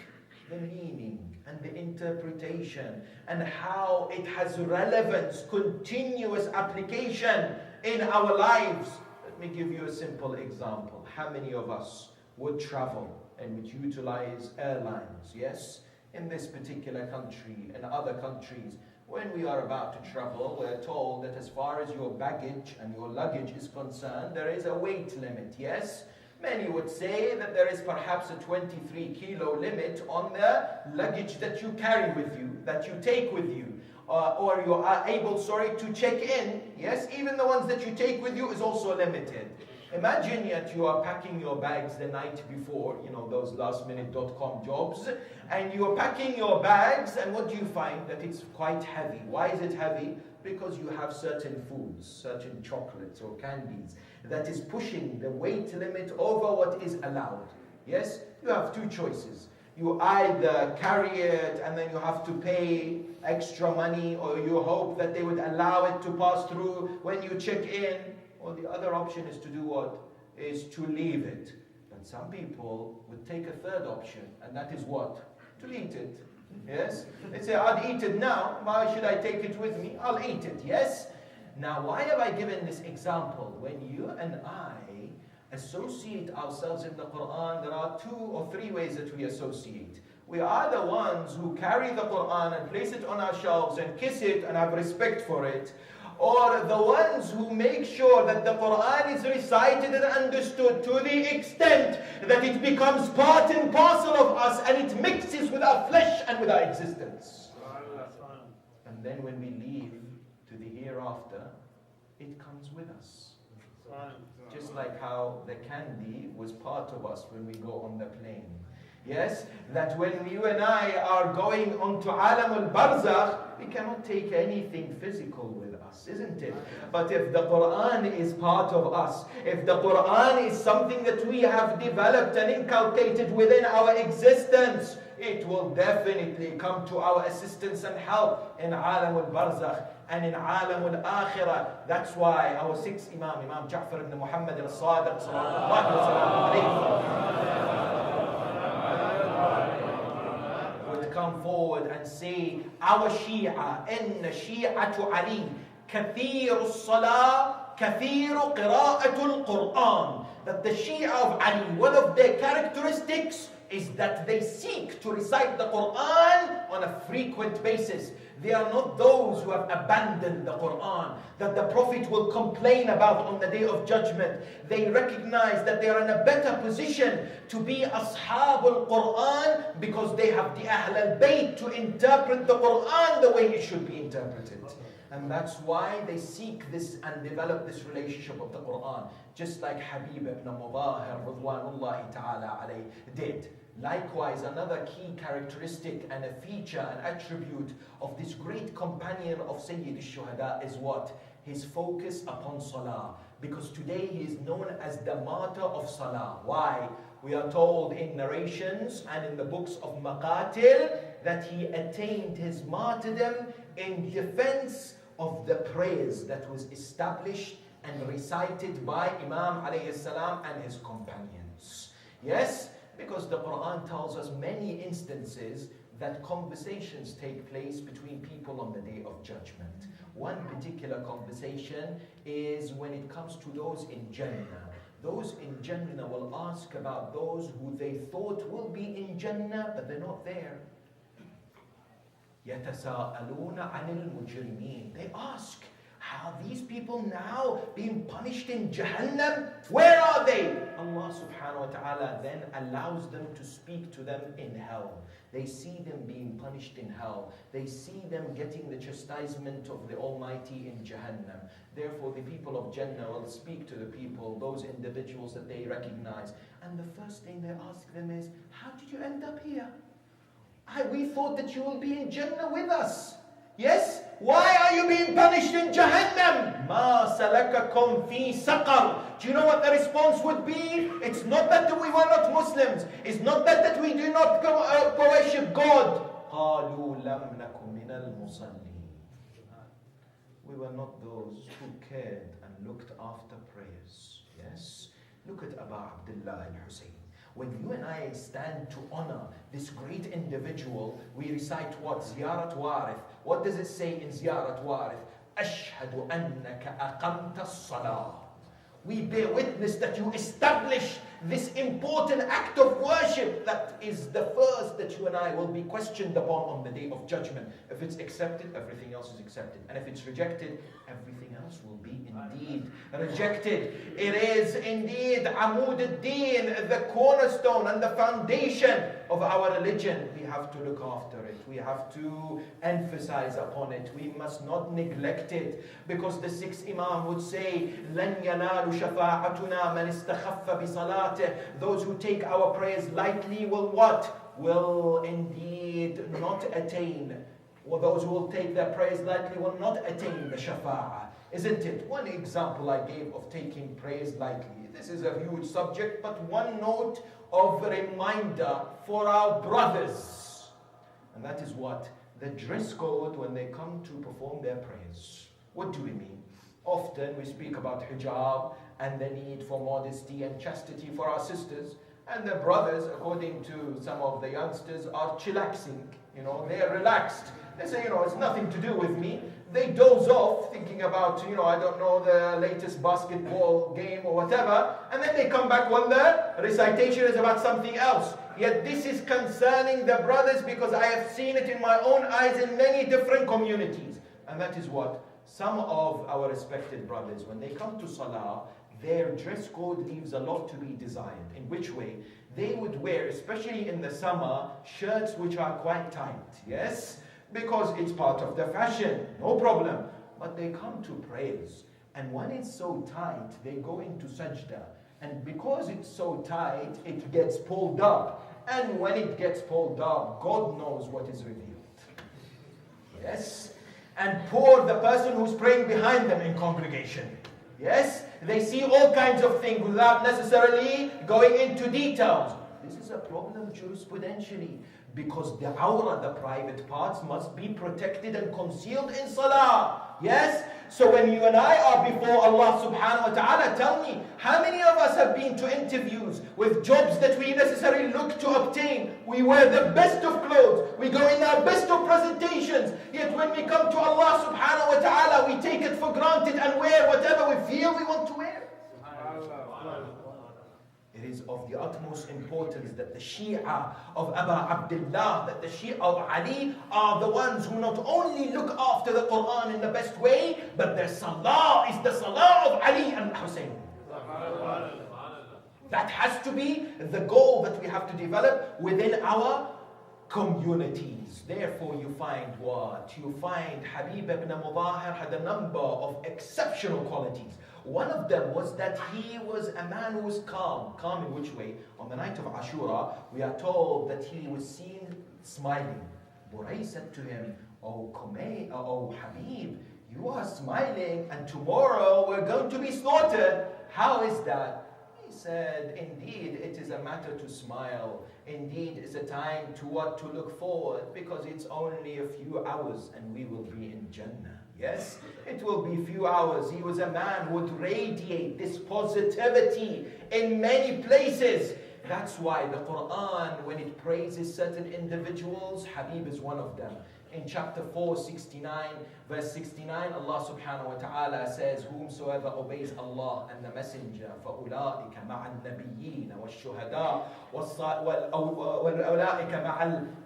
the meaning and the interpretation and how it has relevance, continuous application in our lives. Let me give you a simple example. How many of us would travel and would utilize airlines? Yes? In this particular country and other countries, when we are about to travel, we're told that as far as your baggage and your luggage is concerned, there is a weight limit, yes? Many would say that there is perhaps a 23 kilo limit on the luggage that you carry with you, that you take with you, or you are able, to check in. Yes, even the ones that you take with you is also limited. Imagine yet you are packing your bags the night before, those lastminute.com jobs, and you're packing your bags, and what do you find? That it's quite heavy. Why is it heavy? Because you have certain foods, certain chocolates or candies, that is pushing the weight limit over what is allowed. Yes? You have two choices. You either carry it and then you have to pay extra money, or you hope that they would allow it to pass through when you check in. Or the other option is to do what? Is to leave it. But some people would take a third option, and that is what? To eat it. Yes? They say, I'll eat it now. Why should I take it with me? I'll eat it. Yes? Now, why have I given this example? When you and I associate ourselves in the Quran, there are 2 or 3 ways that we associate. We are the ones who carry the Quran and place it on our shelves and kiss it and have respect for it, or the ones who make sure that the Quran is recited and understood to the extent that it becomes part and parcel of us and it mixes with our flesh and with our existence. And then when we leave to the hereafter, it comes with us. Just like how the candy was part of us when we go on the plane. Yes, that when you and I are going onto Alam al-Barzakh, we cannot take anything physical with us, isn't it? But if the Quran is part of us, if the Quran is something that we have developed and inculcated within our existence, it will definitely come to our assistance and help in Alam al-Barzakh and in Alam al-Akhirah. That's why our 6th Imam Ja'far ibn Muhammad Al-Sadiq, sallallahu alayhi wa come forward and say, our Shia, inna Shi'atu Ali, kathiru as-salah, kathiru qira'atul Qur'an. That the Shia of Ali, one of their characteristics is that they seek to recite the Quran on a frequent basis. They are not those who have abandoned the Quran, that the Prophet will complain about on the Day of Judgment. They recognize that they are in a better position to be Ashabul Quran because they have the Ahl al-Bayt to interpret the Quran the way it should be interpreted. And that's why they seek this and develop this relationship of the Quran, just like HABIB IBN MUTHAHIR Ridwanullahi ta'ala alayh did. Likewise, another key characteristic and a feature and attribute of this great companion of Sayyid al-Shuhada is what? His focus upon Salah. Because today he is known as the martyr of Salah. Why? We are told in narrations and in the books of Maqatil that he attained his martyrdom in defense of the prayers that was established and recited by Imam alayhi salam and his companions. Yes? Because the Quran tells us many instances that conversations take place between people on the Day of Judgment. One particular conversation is when it comes to those in Jannah. Those in Jannah will ask about those who they thought will be in Jannah, but they're not there. يَتَسَاءَلُونَ عَنِ الْمُجْرِمِينَ. They ask Are these people now being punished in Jahannam? Where are they? Allah subhanahu wa ta'ala then allows them to speak to them in hell. They see them being punished in hell. They see them getting the chastisement of the Almighty in Jahannam. Therefore, the people of Jannah will speak to the people, those individuals that they recognize. And the first thing they ask them is, how did you end up here? We thought that you will be in Jannah with us. Yes? Why are you being punished in Jahannam? مَا سَلَكَكُمْ فِي سَقَرٍ. Do you know what the response would be? It's not that we were not Muslims. It's not that we do not worship God. قَالُوا لَمْ نَكُ مِنَ الْمُصَلِّينَ. We were not those who cared and looked after prayers. Yes? Look at Abu Abdullah Al-Hussein. When you and I stand to honor this great individual, we recite what? Ziyarat Warith. What does it say in Ziyarat Warith? Ashhadu annaka aqamta as-salah. We bear witness that you established this important act of worship that is the first that you and I will be questioned upon on the day of judgment. If it's accepted, everything else is accepted. And if it's rejected, everything else will be indeed rejected. It is indeed Amud ad-Din, the cornerstone and the foundation of our religion. We have to look after it. We have to emphasize upon it. We must not neglect it. Because the sixth Imam would say, لَنْ يَنَالُ شَفَاعَتُنَا مَنِ اسْتَخَفَّ بِصَلَاتِهِ. Those who take our prayers lightly will what? Will indeed not attain. Or those who will take their prayers lightly will not attain the shafa'ah. Isn't it? One example I gave of taking prayers lightly. This is a huge subject, but one note of reminder for our brothers. And that is what? The dress code when they come to perform their prayers. What do we mean? Often we speak about hijab and the need for modesty and chastity for our sisters. And the brothers, according to some of the youngsters, are chillaxing. They are relaxed. They say, it's nothing to do with me. They doze off thinking about, I don't know, the latest basketball game or whatever. And then they come back when the recitation is about something else. Yet this is concerning the brothers because I have seen it in my own eyes in many different communities. And that is what? Some of our respected brothers, when they come to Salah, their dress code leaves a lot to be desired. In which way? They would wear, especially in the summer, shirts which are quite tight. Yes? Because it's part of the fashion. No problem. But they come to prayers. And when it's so tight, they go into sajda. And because it's so tight, it gets pulled up. And when it gets pulled up, God knows what is revealed. Yes? And poor the person who's praying behind them in congregation. Yes? They see all kinds of things without necessarily going into details. This is a problem jurisprudentially. Because the awrah, the private parts, must be protected and concealed in salah. Yes? So when you and I are before Allah subhanahu wa ta'ala, tell me, how many of us have been to interviews with jobs that we necessarily look to obtain? We wear the best of clothes. We go in our best of presentations. Yet when we come to Allah subhanahu wa ta'ala, we take it for granted and wear whatever we feel we want to wear. It is of the utmost importance that the Shia of Abu Abdullah, that the Shia of Ali are the ones who not only look after the Quran in the best way, but their salah is the salah of Ali and Hussein. That has to be the goal that we have to develop within our communities. Therefore you find what? You find HABIB ibn Mutahir had a number of exceptional qualities. One of them was that he was a man who was calm. Calm in which way? On the night of Ashura, we are told that he was seen smiling. Buray said to him, Oh Habib, you are smiling and tomorrow we're going to be slaughtered. How is that? He said, indeed, it is a matter to smile. Indeed, it's a time to what? To look forward, because it's only a few hours and we will be in Jannah. Yes, it will be few hours. He was a man who would radiate this positivity in many places. That's why the Quran, when it praises certain individuals, Habib is one of them. In chapter 4, 69, verse 69, Allah subhanahu wa ta'ala says, whomsoever obeys Allah and the Messenger, فَأُولَٰئِكَ مَعَ النَّبِيِّينَ وَالشُّهَدَاءِ وَأُولَٰئِكَ مَعَ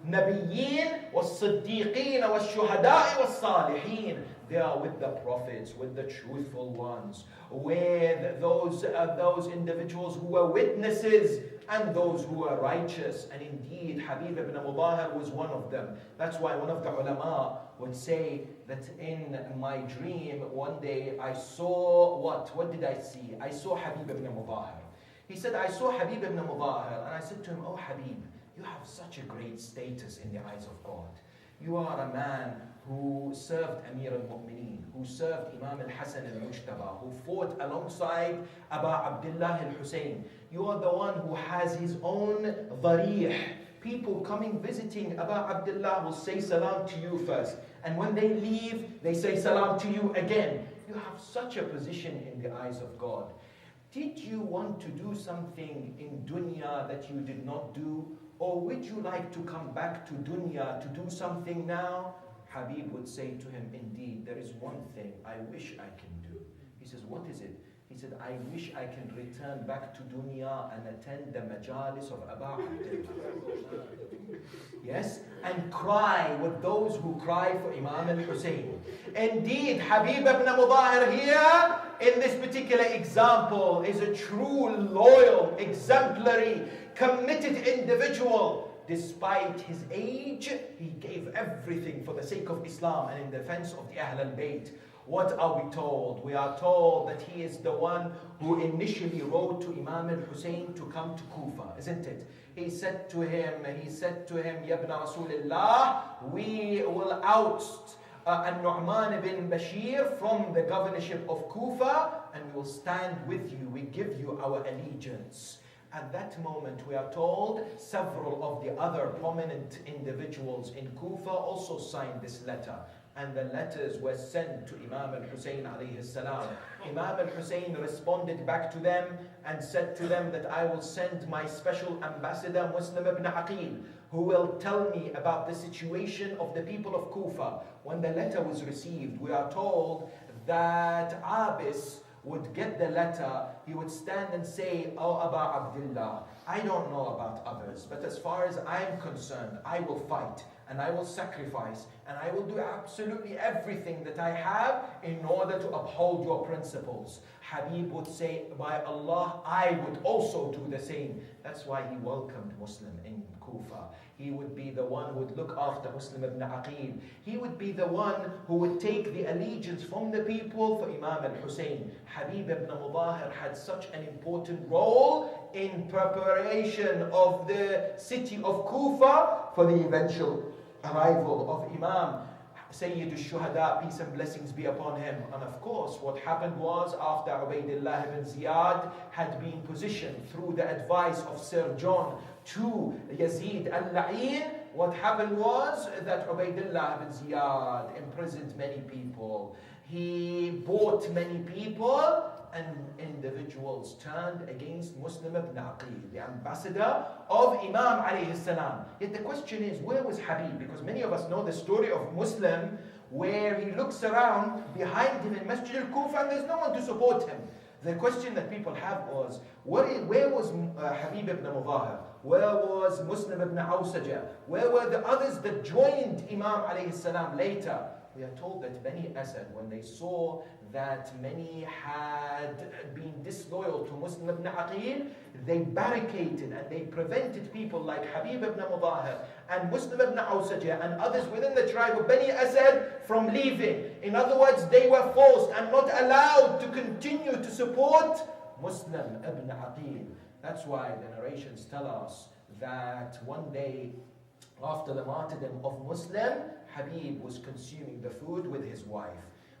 النَّبِيِّينَ وَالصِّدِّيقِينَ وَالشُّهَدَاءِ وَالصَّالِحِينَ. They are with the prophets, with the truthful ones, with those individuals who were witnesses and those who were righteous. And indeed, Habib ibn Mutahir was one of them. That's why one of the ulama would say that in my dream one day I saw what? What did I see? I saw Habib ibn Mutahir. He said, I saw Habib ibn Mutahir, and I said to him, oh Habib, you have such a great status in the eyes of God. You are a man who served Amir al-Mu'mineen, who served Imam al-Hassan al-Mujtaba, who fought alongside Abu Abdullah al-Hussein. You are the one who has his own dharih. People coming visiting Abu Abdullah will say salam to you first. And when they leave, they say salam to you again. You have such a position in the eyes of God. Did you want to do something in dunya that you did not do? Or would you like to come back to dunya to do something now? Habib would say to him, indeed, there is one thing I wish I can do. He says, what is it? He said, I wish I can return back to dunya and attend the majalis of Abu Abdullah. Yes, and cry with those who cry for Imam al-Hussein. Indeed, Habib ibn Mutahir here, in this particular example, is a true, loyal, exemplary, committed individual. Despite his age, he gave everything for the sake of Islam and in defense of the Ahl al-Bayt. What are we told? We are told that he is the one who initially wrote to Imam al-Hussein to come to Kufa, isn't it? He said to him, Ya ibn Rasulullah, we will oust An-Nu'man ibn Bashir from the governorship of Kufa, and we will stand with you. We give you our allegiance. At that moment, we are told, several of the other prominent individuals in Kufa also signed this letter. And the letters were sent to Imam al-Hussein alayhi salam. Imam al-Hussein responded back to them and said to them that I will send my special ambassador Muslim ibn Aqil, who will tell me about the situation of the people of Kufa. When the letter was received, we are told that Abis would get the letter, he would stand and say, oh Abu Abdullah, I don't know about others, but as far as I'm concerned, I will fight and I will sacrifice and I will do absolutely everything that I have in order to uphold your principles. Habib would say, by Allah, I would also do the same. That's why he welcomed Muslim in Kufa. He would be the one who would look after Muslim ibn Aqil. He would be the one who would take the allegiance from the people for Imam al-Hussein. Habib ibn Mutahir had such an important role in preparation of the city of Kufa for the eventual arrival of Imam Sayyid al-Shuhada, peace and blessings be upon him. And of course, what happened was, after Ubaidullah ibn Ziyad had been positioned through the advice of Sir John to Yazid al-La'in, what happened was that Ubaidullah ibn Ziyad imprisoned many people. He bought many people, and individuals turned against Muslim ibn Aqil, the ambassador of Imam alayhi salam. Yet the question is, where was Habib? Because many of us know the story of Muslim, where he looks around behind him in Masjid al-Kufa and there's no one to support him. The question that people have was, where was Habib ibn Mutahir? Where was Muslim ibn Awsaja? Where were the others that joined Imam alayhi salam later? We are told that Bani Asad, when they saw that many had been disloyal to Muslim ibn Aqil, they barricaded and they prevented people like Habib ibn Mutahir and Muslim ibn Awsaja and others within the tribe of Bani Asad from leaving. In other words, they were forced and not allowed to continue to support Muslim ibn Aqil. That's why the narrations tell us that one day after the martyrdom of Muslim, Habib was consuming the food with his wife.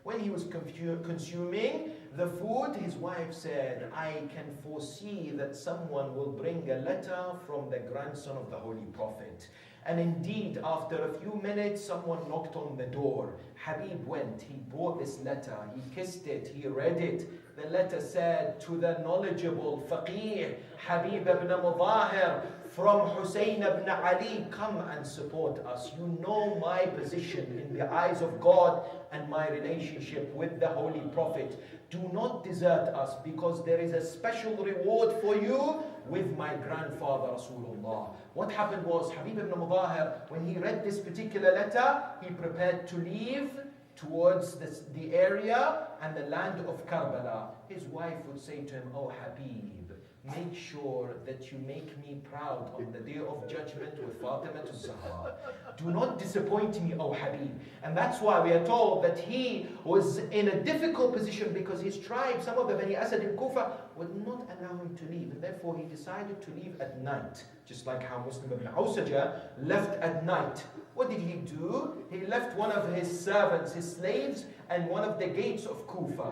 When he was consuming the food, his wife said, I can foresee that someone will bring a letter from the grandson of the Holy Prophet. And indeed, after a few minutes, someone knocked on the door. Habib went, he brought this letter, he kissed it, he read it. The letter said, to the knowledgeable faqih, Habib ibn Mutahir, from Hussein ibn Ali, come and support us. You know my position in the eyes of God and my relationship with the Holy Prophet. Do not desert us, because there is a special reward for you with my grandfather Rasulullah. What happened was, Habib ibn Mutahir, when he read this particular letter, he prepared to leave towards the area and the land of Karbala. His wife would say to him, "Oh Habib, make sure that you make me proud on the day of judgment with Fatima al-Zahra. Do not disappoint me, O Habib." And that's why we are told that he was in a difficult position, because his tribe, some of the Bani Asad in Kufa, would not allow him to leave. And therefore he decided to leave at night. Just like how Muslim ibn Awsaja left at night. What did he do? He left one of his servants, his slaves, and one of the gates of Kufa.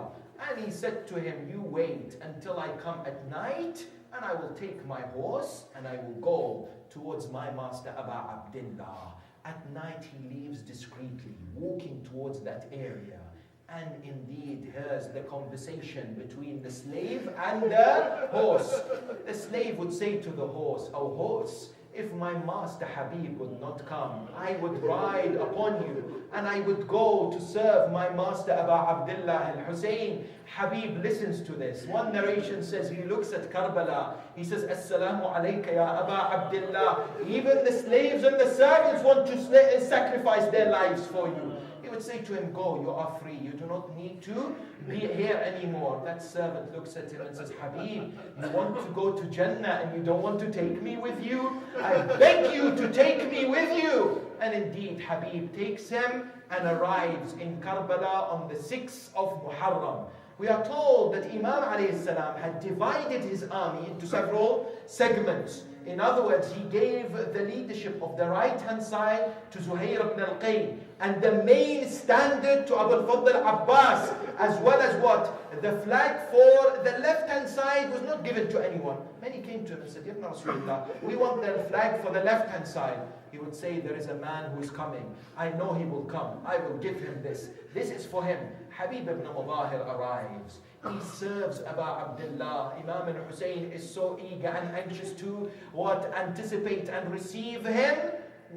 And he said to him, "You wait until I come at night, and I will take my horse and I will go towards my master Abu Abdullah." At night he leaves discreetly, walking towards that area, and indeed hears the conversation between the slave and the horse. The slave would say to the horse, "Oh horse, if my master Habib would not come, I would ride upon you and I would go to serve my master Abu Abdullah al-Hussein." Habib listens to this. One narration says he looks at Karbala. He says, "Assalamu alayka ya Abu Abdullah." Even the slaves and the servants want to sacrifice their lives for you. He would say to him, "Go, you are free. You do not need to be here anymore." That servant looks at him and says, "Habib, you want to go to Jannah and you don't want to take me with you? I beg you to take me with you." And indeed, Habib takes him and arrives in Karbala on the 6th of Muharram. We are told that Imam ﷺ had divided his army into several segments. In other words, he gave the leadership of the right-hand side to Zuhair ibn al-Qayn, and the main standard to Abu al-Fadl Abbas, as well as what? The flag for the left-hand side was not given to anyone. Many came to him and said, "Ya Rasulullah, we want the flag for the left-hand side." He would say, "There is a man who is coming. I know he will come. I will give him this. This is for him." Habib ibn Mutahir arrives. He serves Abu Abdullah. Imam Hussain is so eager and anxious to anticipate and receive him.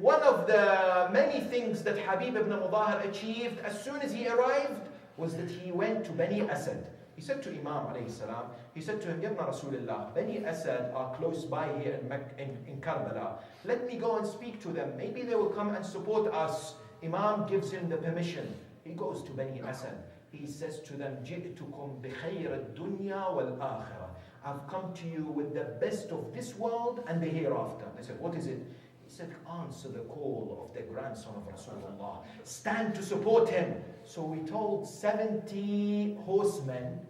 One of the many things that Habib ibn Mutahir achieved as soon as he arrived was that he went to Bani Asad. He said to Imam alayhi salam, he said to him, "Ya Rasulullah, Bani Asad are close by here in Karbala. Let me go and speak to them. Maybe they will come and support us." Imam gives him the permission. He goes to Bani Asad. He says to them, "Ji'tukum bi khayr ad-dunya wal-akhirah." I've come to you with the best of this world and the hereafter. They said, "What is it?" He said, "Answer the call of the grandson of Rasulullah. Stand to support him." So we told 70 horsemen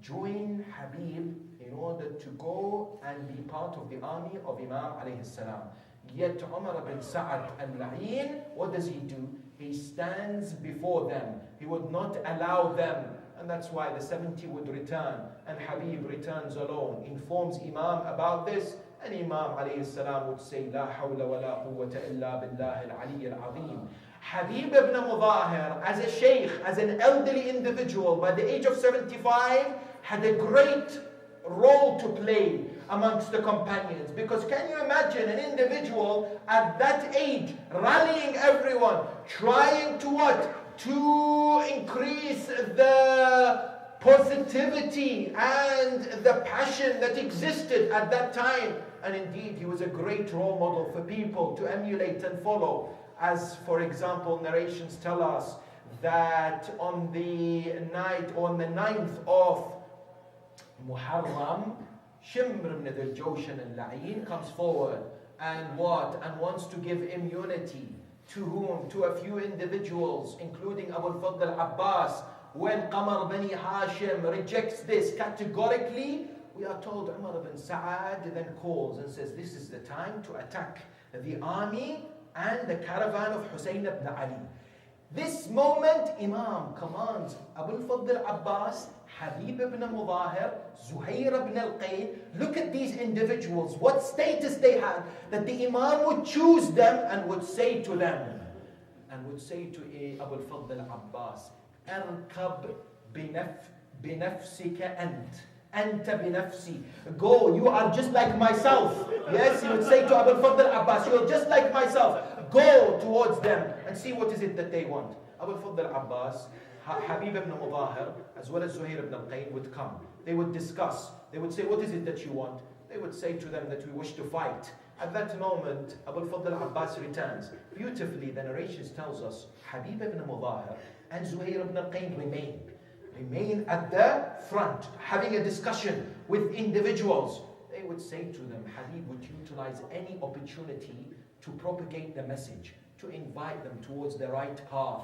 join Habib in order to go and be part of the army of Imam alayhi salam. Yet Umar bin Sa'ad al-La'in, what does he do? He stands before them. He would not allow them. And that's why the 70 would return. And Habib returns alone, informs Imam about this. And Imam alayhi salam would say, "La hawla wa la quwwata illa billahi al-ali al-azim." Habib ibn Mutahir, as a sheikh, as an elderly individual, by the age of 75, had a great role to play amongst the companions. Because can you imagine an individual at that age rallying everyone, trying to what? To increase the positivity and the passion that existed at that time. And indeed, he was a great role model for people to emulate and follow. As, for example, narrations tell us that on the 9th of Muharram, Shimr ibn al-Jawshan al-La'in comes forward and wants to give immunity to whom? To a few individuals, including Abu al-Fadl al-Abbas. When Qamar Bani Hashim rejects this categorically, we are told Umar ibn Sa'ad then calls and says, "This is the time to attack the army and the caravan of Hussein ibn Ali." This moment, Imam commands Abu al-Fadl al-Abbas, Habib ibn Mutahir, Zuhair ibn al-Qayn. Look at these individuals, what status they had, that the Imam would choose them and would say to them, Abu al-Fadl al-Abbas, "Arkab binafsika ant." Anta binafsi. Go, you are just like myself. Yes, he would say to Abu al-Fadl Abbas, you're just like myself. Go towards them and see what is it that they want. Abu al-Fadl Abbas, Habib ibn Mutahir, as well as Zuhair ibn al-Qayn would come. They would discuss. They would say, what is it that you want? They would say to them that we wish to fight. At that moment, Abu al-Fadl Abbas returns. Beautifully, the narrations tells us, Habib ibn Mutahir and Zuhair ibn al-Qayn remain at the front, having a discussion with individuals. They would say to them, Habib would utilize any opportunity to propagate the message, to invite them towards the right path,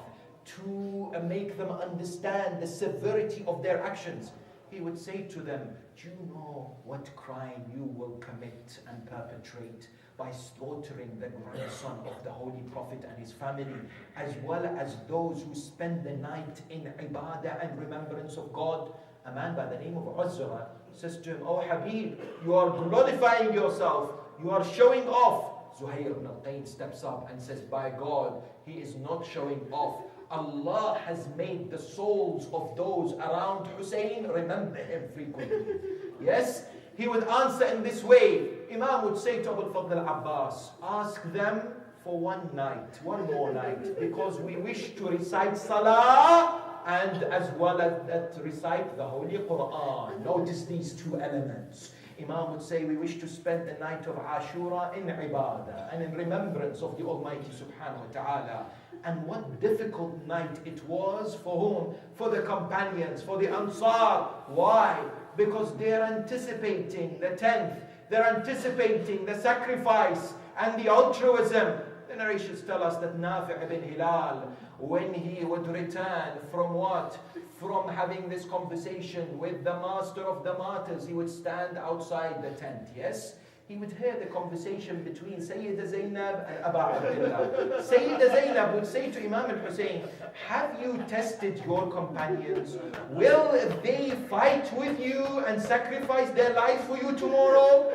to make them understand the severity of their actions. He would say to them, do you know what crime you will commit and perpetrate by slaughtering the grandson of the Holy Prophet and his family, as well as those who spend the night in ibadah and remembrance of God? A man by the name of Uzra says to him, oh Habib, you are glorifying yourself, you are showing off. Zuhair ibn al-Qayn steps up and says, by God, he is not showing off. Allah has made the souls of those around Hussein remember him frequently. Yes, he would answer in this way. Imam would say to Abu al-Fadl Abbas, ask them for one more night, because we wish to recite Salah and as well as recite the Holy Quran. Notice these two elements. Imam would say, we wish to spend the night of Ashura in ibadah and in remembrance of the Almighty subhanahu wa ta'ala. And what difficult night it was for whom? For the companions, for the Ansar. Why? Because they're anticipating the 10th. They're anticipating the sacrifice and the altruism. The narrations tell us that Nafi' ibn Hilal, when he would return from what? From having this conversation with the master of the martyrs, he would stand outside the tent, yes? He would hear the conversation between Sayyida Zainab and Abu Abdullah. Sayyida Zainab would say to Imam Hussain, have you tested your companions? Will they fight with you and sacrifice their life for you tomorrow?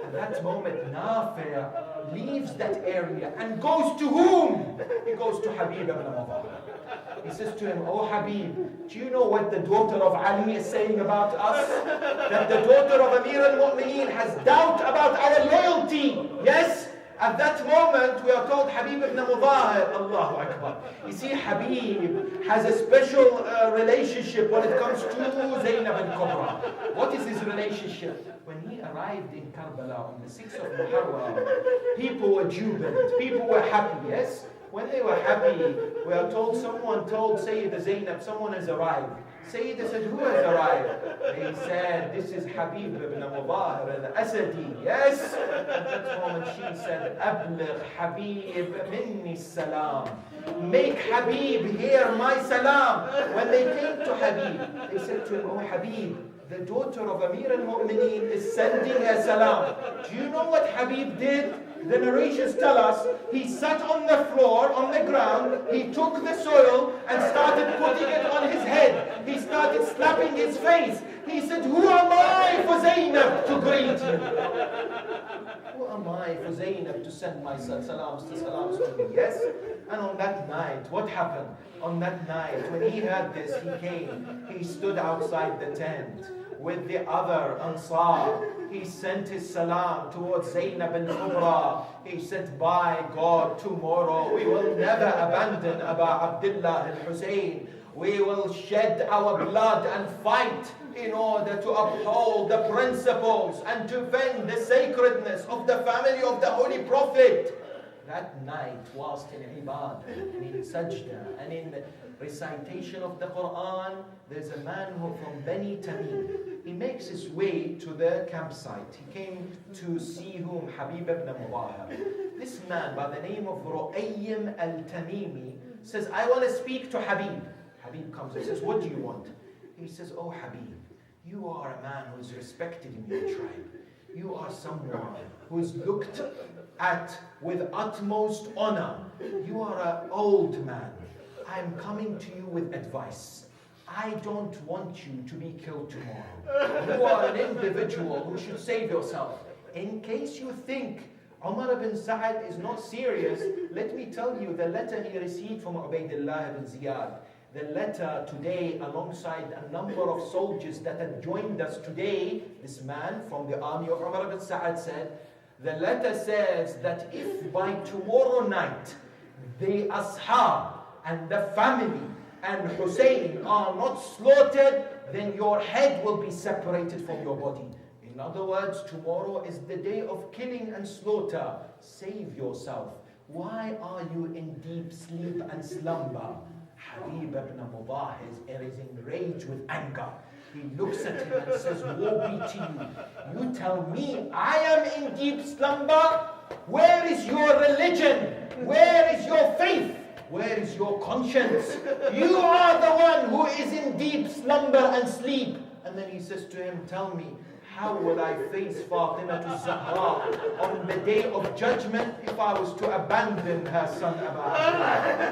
At that moment, Nafi' leaves that area and goes to whom? He goes to Habib ibn Mutahir. He says to him, oh Habib, do you know what the daughter of Ali is saying about us? That the daughter of Amir al-Mu'mineen has doubt about our loyalty. Yes? At that moment, we are told Habib ibn Mutahir, Allahu Akbar. You see, Habib has a special relationship when it comes to Zainab al-Kubra. What is his relationship? When he arrived in Karbala on the 6th of Muharram, people were jubilant, people were happy, yes? When they were happy, we are told someone told Sayyida Zainab, someone has arrived. Sayyida said, who has arrived? They said, this is Habib ibn Mutahir al-Asadi. Yes? At that moment she said, Abligh Habib minni salam. Make Habib hear my salam. When they came to Habib, they said to him, oh Habib, the daughter of Amir al-Mu'mineen is sending a salam. Do you know what Habib did? The narrations tell us he sat on the floor, on the ground, he took the soil and started putting it on his head. He started slapping his face. He said, who am I for Zainab to greet him? Who am I for Zainab to send my salams to me? Yes? And on that night, what happened? On that night, when he heard this, he came. He stood outside the tent with the other Ansar. He sent his salam towards Zainab al-Kubra. He said, by God, tomorrow we will never abandon Abu Abdullah al-Hussein. We will shed our blood and fight in order to uphold the principles and to defend the sacredness of the family of the Holy Prophet. That night, whilst in ibadah, and in sajda, and in recitation of the Quran, there's a man who from Bani Tamim. He makes his way to the campsite. He came to see whom? Habib ibn Mutahir. This man by the name of Ru'ayyim al-Tamimi says, I want to speak to Habib. Habib comes and says, what do you want? He says, oh Habib, you are a man who is respected in your tribe. You are someone who is looked at with utmost honor. You are an old man. I'm coming to you with advice. I don't want you to be killed tomorrow. You are an individual who should save yourself. In case you think Umar ibn Sa'ad is not serious, let me tell you the letter he received from Ubaydullah ibn Ziyad. The letter today, alongside a number of soldiers that had joined us today, this man from the army of Umar ibn Sa'ad said, the letter says that if by tomorrow night the ashab and the family and Hussein are not slaughtered, then your head will be separated from your body. In other words, tomorrow is the day of killing and slaughter. Save yourself. Why are you in deep sleep and slumber? Habib ibn Mutahir is enraged with anger. He looks at him and says, woe be to you. You tell me I am in deep slumber? Where is your religion? Where is your faith? Where is your conscience? You are the one who is in deep slumber and sleep. And then he says to him, tell me, how will I face Fatima to Zahra on the day of judgment if I was to abandon her son Abu Abdullah?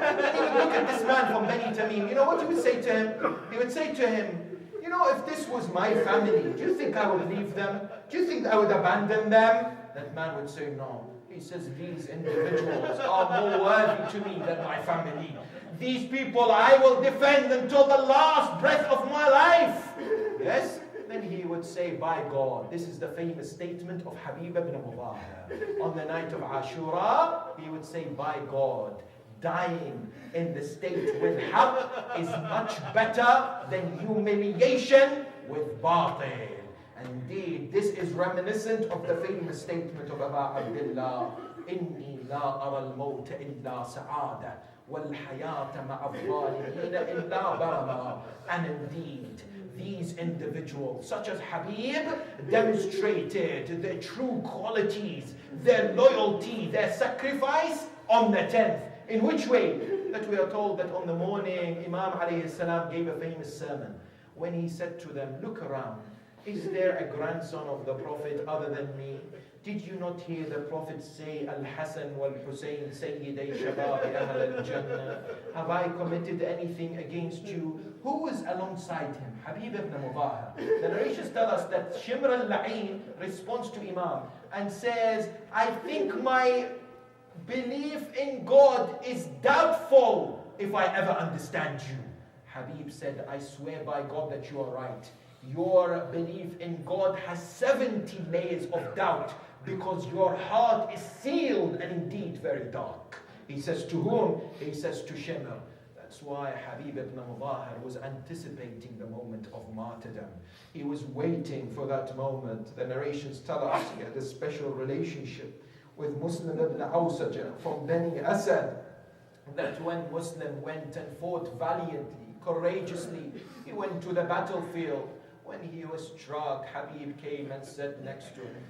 And he would look at this man from Bani Tamim. You know what he would say to him? He would say to him, you know, if this was my family, do you think I would leave them? Do you think I would abandon them? That man would say, no. He says, these individuals are more worthy to me than my family. These people I will defend until the last breath of my life. Yes? Then he would say, by God, this is the famous statement of Habib ibn Mutahir. On the night of Ashura, he would say, by God, dying in the state with haqq is much better than humiliation with batil. Indeed, this is reminiscent of the famous statement of Abu Abdullah, إِنِّي لَا أَرَى الْمَوْتَ إِلَّا سَعَادَةً وَالْحَيَاةَ مَعَ الظَّالِمِينَ إِلَّا بَرَمًا. And indeed, these individuals, such as Habib, demonstrated their true qualities, their loyalty, their sacrifice on the 10th. In which way? That we are told that on the morning, Imam alayhi salam gave a famous sermon when he said to them, look around. Is there a grandson of the Prophet other than me? Did you not hear the Prophet say, Al-Hasan wal-Hussein Sayyiday Shababi Ahl al-Jannah? Have I committed anything against you? Who was alongside him? Habib ibn Mutahir. The narrations tell us that Shimr al-La'in responds to Imam and says, I think my belief in God is doubtful if I ever understand you. Habib said, I swear by God that you are right. Your belief in God has 70 layers of doubt because your heart is sealed and indeed very dark. He says to whom? He says to Shimr. That's why Habib ibn Mutahir was anticipating the moment of martyrdom. He was waiting for that moment. The narrations tell us he had a special relationship with Muslim ibn Awsaja from Bani Asad, that when Muslim went and fought valiantly, courageously, he went to the battlefield. When he was struck, Habib came and sat next to him.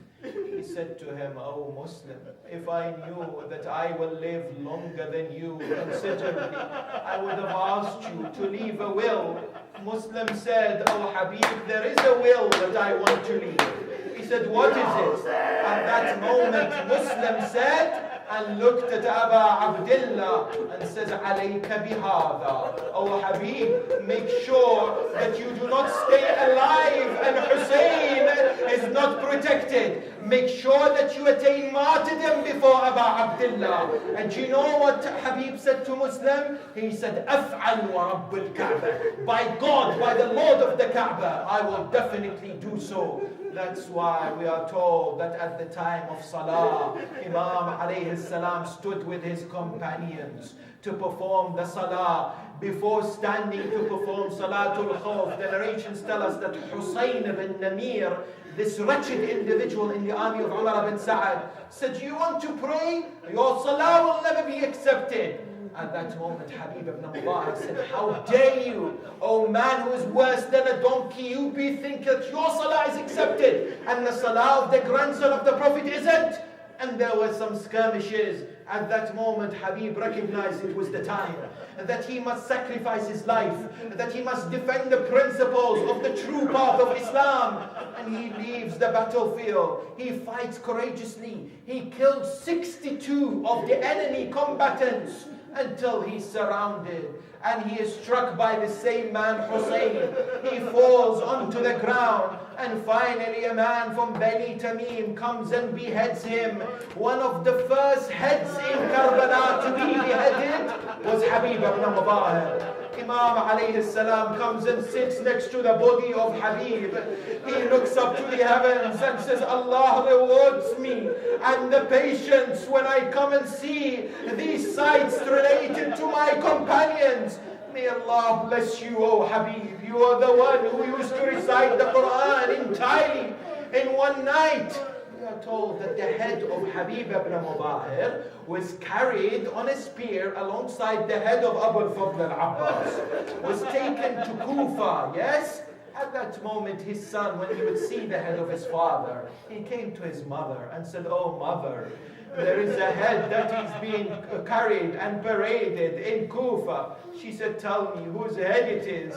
He said to him, oh Muslim, if I knew that I will live longer than you considerably, I would have asked you to leave a will. Muslim said, oh Habib, there is a will that I want to leave. He said, what is it? At that moment, Muslim said, and looked at Abu Abdullah and says, Alayka bihada. Oh Habib, make sure that you do not stay alive and Hussein is not protected. Make sure that you attain martyrdom before Abu Abdullah. And do you know what Habib said to Muslim? He said, Af'al wa Rabbul Kaaba. By God, by the Lord of the Kaaba, I will definitely do so. That's why we are told that at the time of Salah, Imam alayhi salam stood with his companions to perform the Salah. Before standing to perform Salatul Khawf, the narrations tell us that Hussain ibn Namir, this wretched individual in the army of Umar ibn Sa'ad, said, you want to pray? Your Salah will never be accepted. At that moment, Habib ibn Mutahir said, how dare you, O man who is worse than a donkey, you be thinking that your salah is accepted and the salah of the grandson of the Prophet isn't? And there were some skirmishes. At that moment, Habib recognized it was the time that he must sacrifice his life, that he must defend the principles of the true path of Islam. And he leaves the battlefield. He fights courageously. He killed 62 of the enemy combatants until he's surrounded. And he is struck by the same man, Hussein. He falls onto the ground. And finally a man from Bani Tamim comes and beheads him. One of the first heads in Karbala to be beheaded was Habib ibn Mutahir. Imam alayhi salam comes and sits next to the body of Habib. He looks up to the heavens and says, Allah rewards me and the patience when I come and see these sights related to my companions. May Allah bless you, O Habib. You are the one who used to recite the Quran entirely in one night. We are told that the head of Habib ibn Mutahir was carried on a spear alongside the head of Abu al-Fadl al-Abbas, was taken to Kufa, yes? At that moment, his son, when he would see the head of his father, he came to his mother and said, "Oh mother, there is a head that is being carried and paraded in Kufa." She said, "Tell me whose head it is."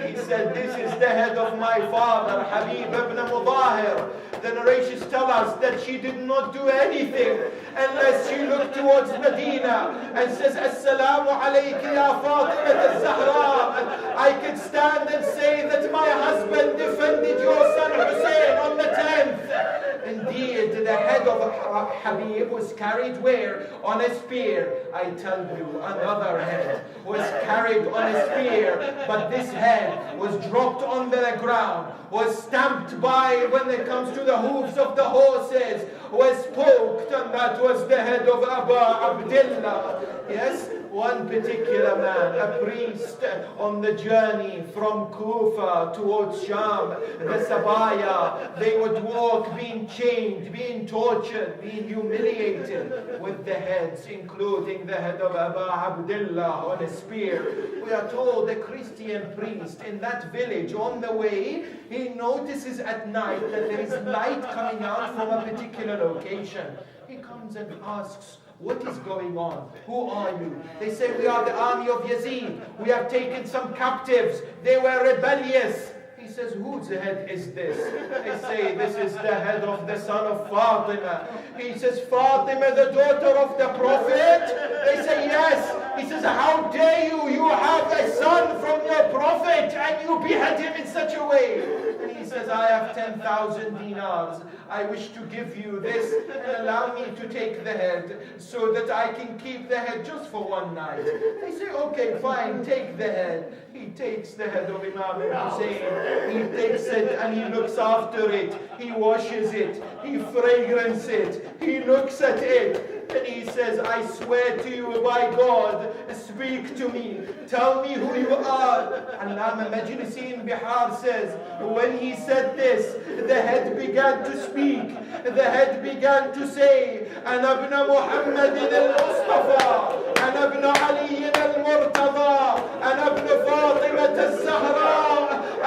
He said, "This is the head of my father, Habib ibn Mutahir." The narrations tell us that she did not do anything unless she looked towards Medina and says, "Assalamu alayki ya Fatima al-Zahra." I can stand and say that my husband defended your son Hussein on the 10th. Indeed, the head of Habib was carried where? On a spear. I tell you, another head was carried on a spear, but this head was dropped on the ground, was stamped by, when it comes to the hooves of the horses, was poked, and that was the head of Abu Abdullah. Yes, one particular man, a priest on the journey from Kufa towards Sham, the Sabaya, they would walk being chained, being tortured, being humiliated with the heads, including the head of Abu Abdullah on a spear. We are told the Christian priest in that village on the way, he notices at night that there is light coming out from a particular location. He comes and asks, "What is going on? Who are you?" They say, "We are the army of Yazid. We have taken some captives. They were rebellious." He says, "Whose head is this?" They say, "This is the head of the son of Fatima." He says, "Fatima, the daughter of the Prophet?" They say, "Yes." He says, "How dare you? You have a son from your Prophet and you behead him in such a way." And he says, "I have 10,000 dinars. I wish to give you this and allow me to take the head so that I can keep the head just for one night." They say, "Okay, fine, take the head." He takes the head of Imam Hussain. He takes it and he looks after it. He washes it. He fragrances it. He looks at it. And he says, "I swear to you by God, speak to me. Tell me who you are." Allama Majlisi in Bihar says, when he said this, the head began to speak. The head began to say, "Ana ibn Muhammad al-Mustafa, Ana ibn Ali al-Murtada, Ana ibn Fatima al-Zahra,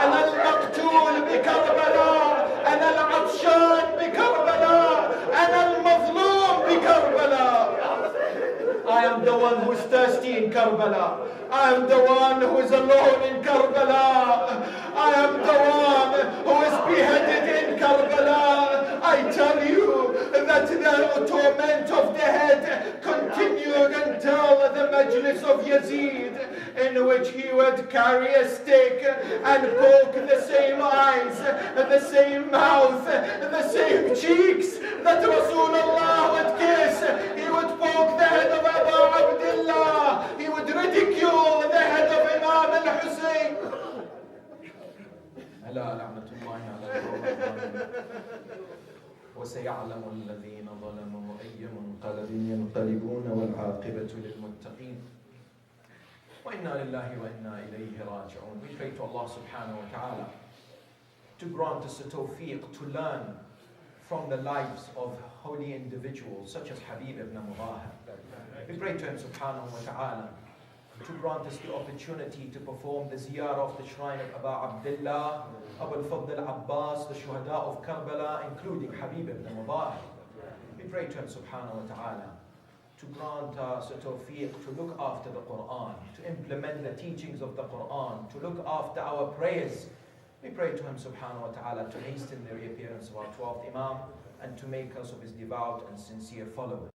Ana al-Maqtul bi Karbala, Ana al-Atshan bi Karbala, Ana al-Mazlum bi Karbala." I am the one who is thirsty in Karbala. I am the one who is alone in Karbala. I am the one who is beheaded in Karbala. I tell you that the torment of the head continued until the Majlis of Yazid, in which he would carry a stick and poke the same eyes, the same mouth, the same cheeks that Rasulullah would kiss. He would poke the head of Abu Abdullah. He would ridicule the head of Imam Hussain. ألا لعنة الله على الظالمين وسيعلم الذين ظلموا أي منقلب ينقلبون والعاقبة للمتقين وإنا لله وإنا إليه راجعون. We pray to Allah subhanahu wa ta'ala to grant us the tawfiq to learn from the lives of holy individuals such as Habib ibn Mutahir. We pray to him subhanahu wa ta'ala to grant us the opportunity to perform the ziyarah of the shrine of Abu Abdullah, Abu al-Fadl al-Abbas, the shuhada of Karbala, including Habib ibn Mutahir. We pray to him subhanahu wa ta'ala to grant us a tawfiq to look after the Quran, to implement the teachings of the Quran, to look after our prayers. We pray to him subhanahu wa ta'ala to hasten the reappearance of our 12th Imam and to make us of his devout and sincere followers.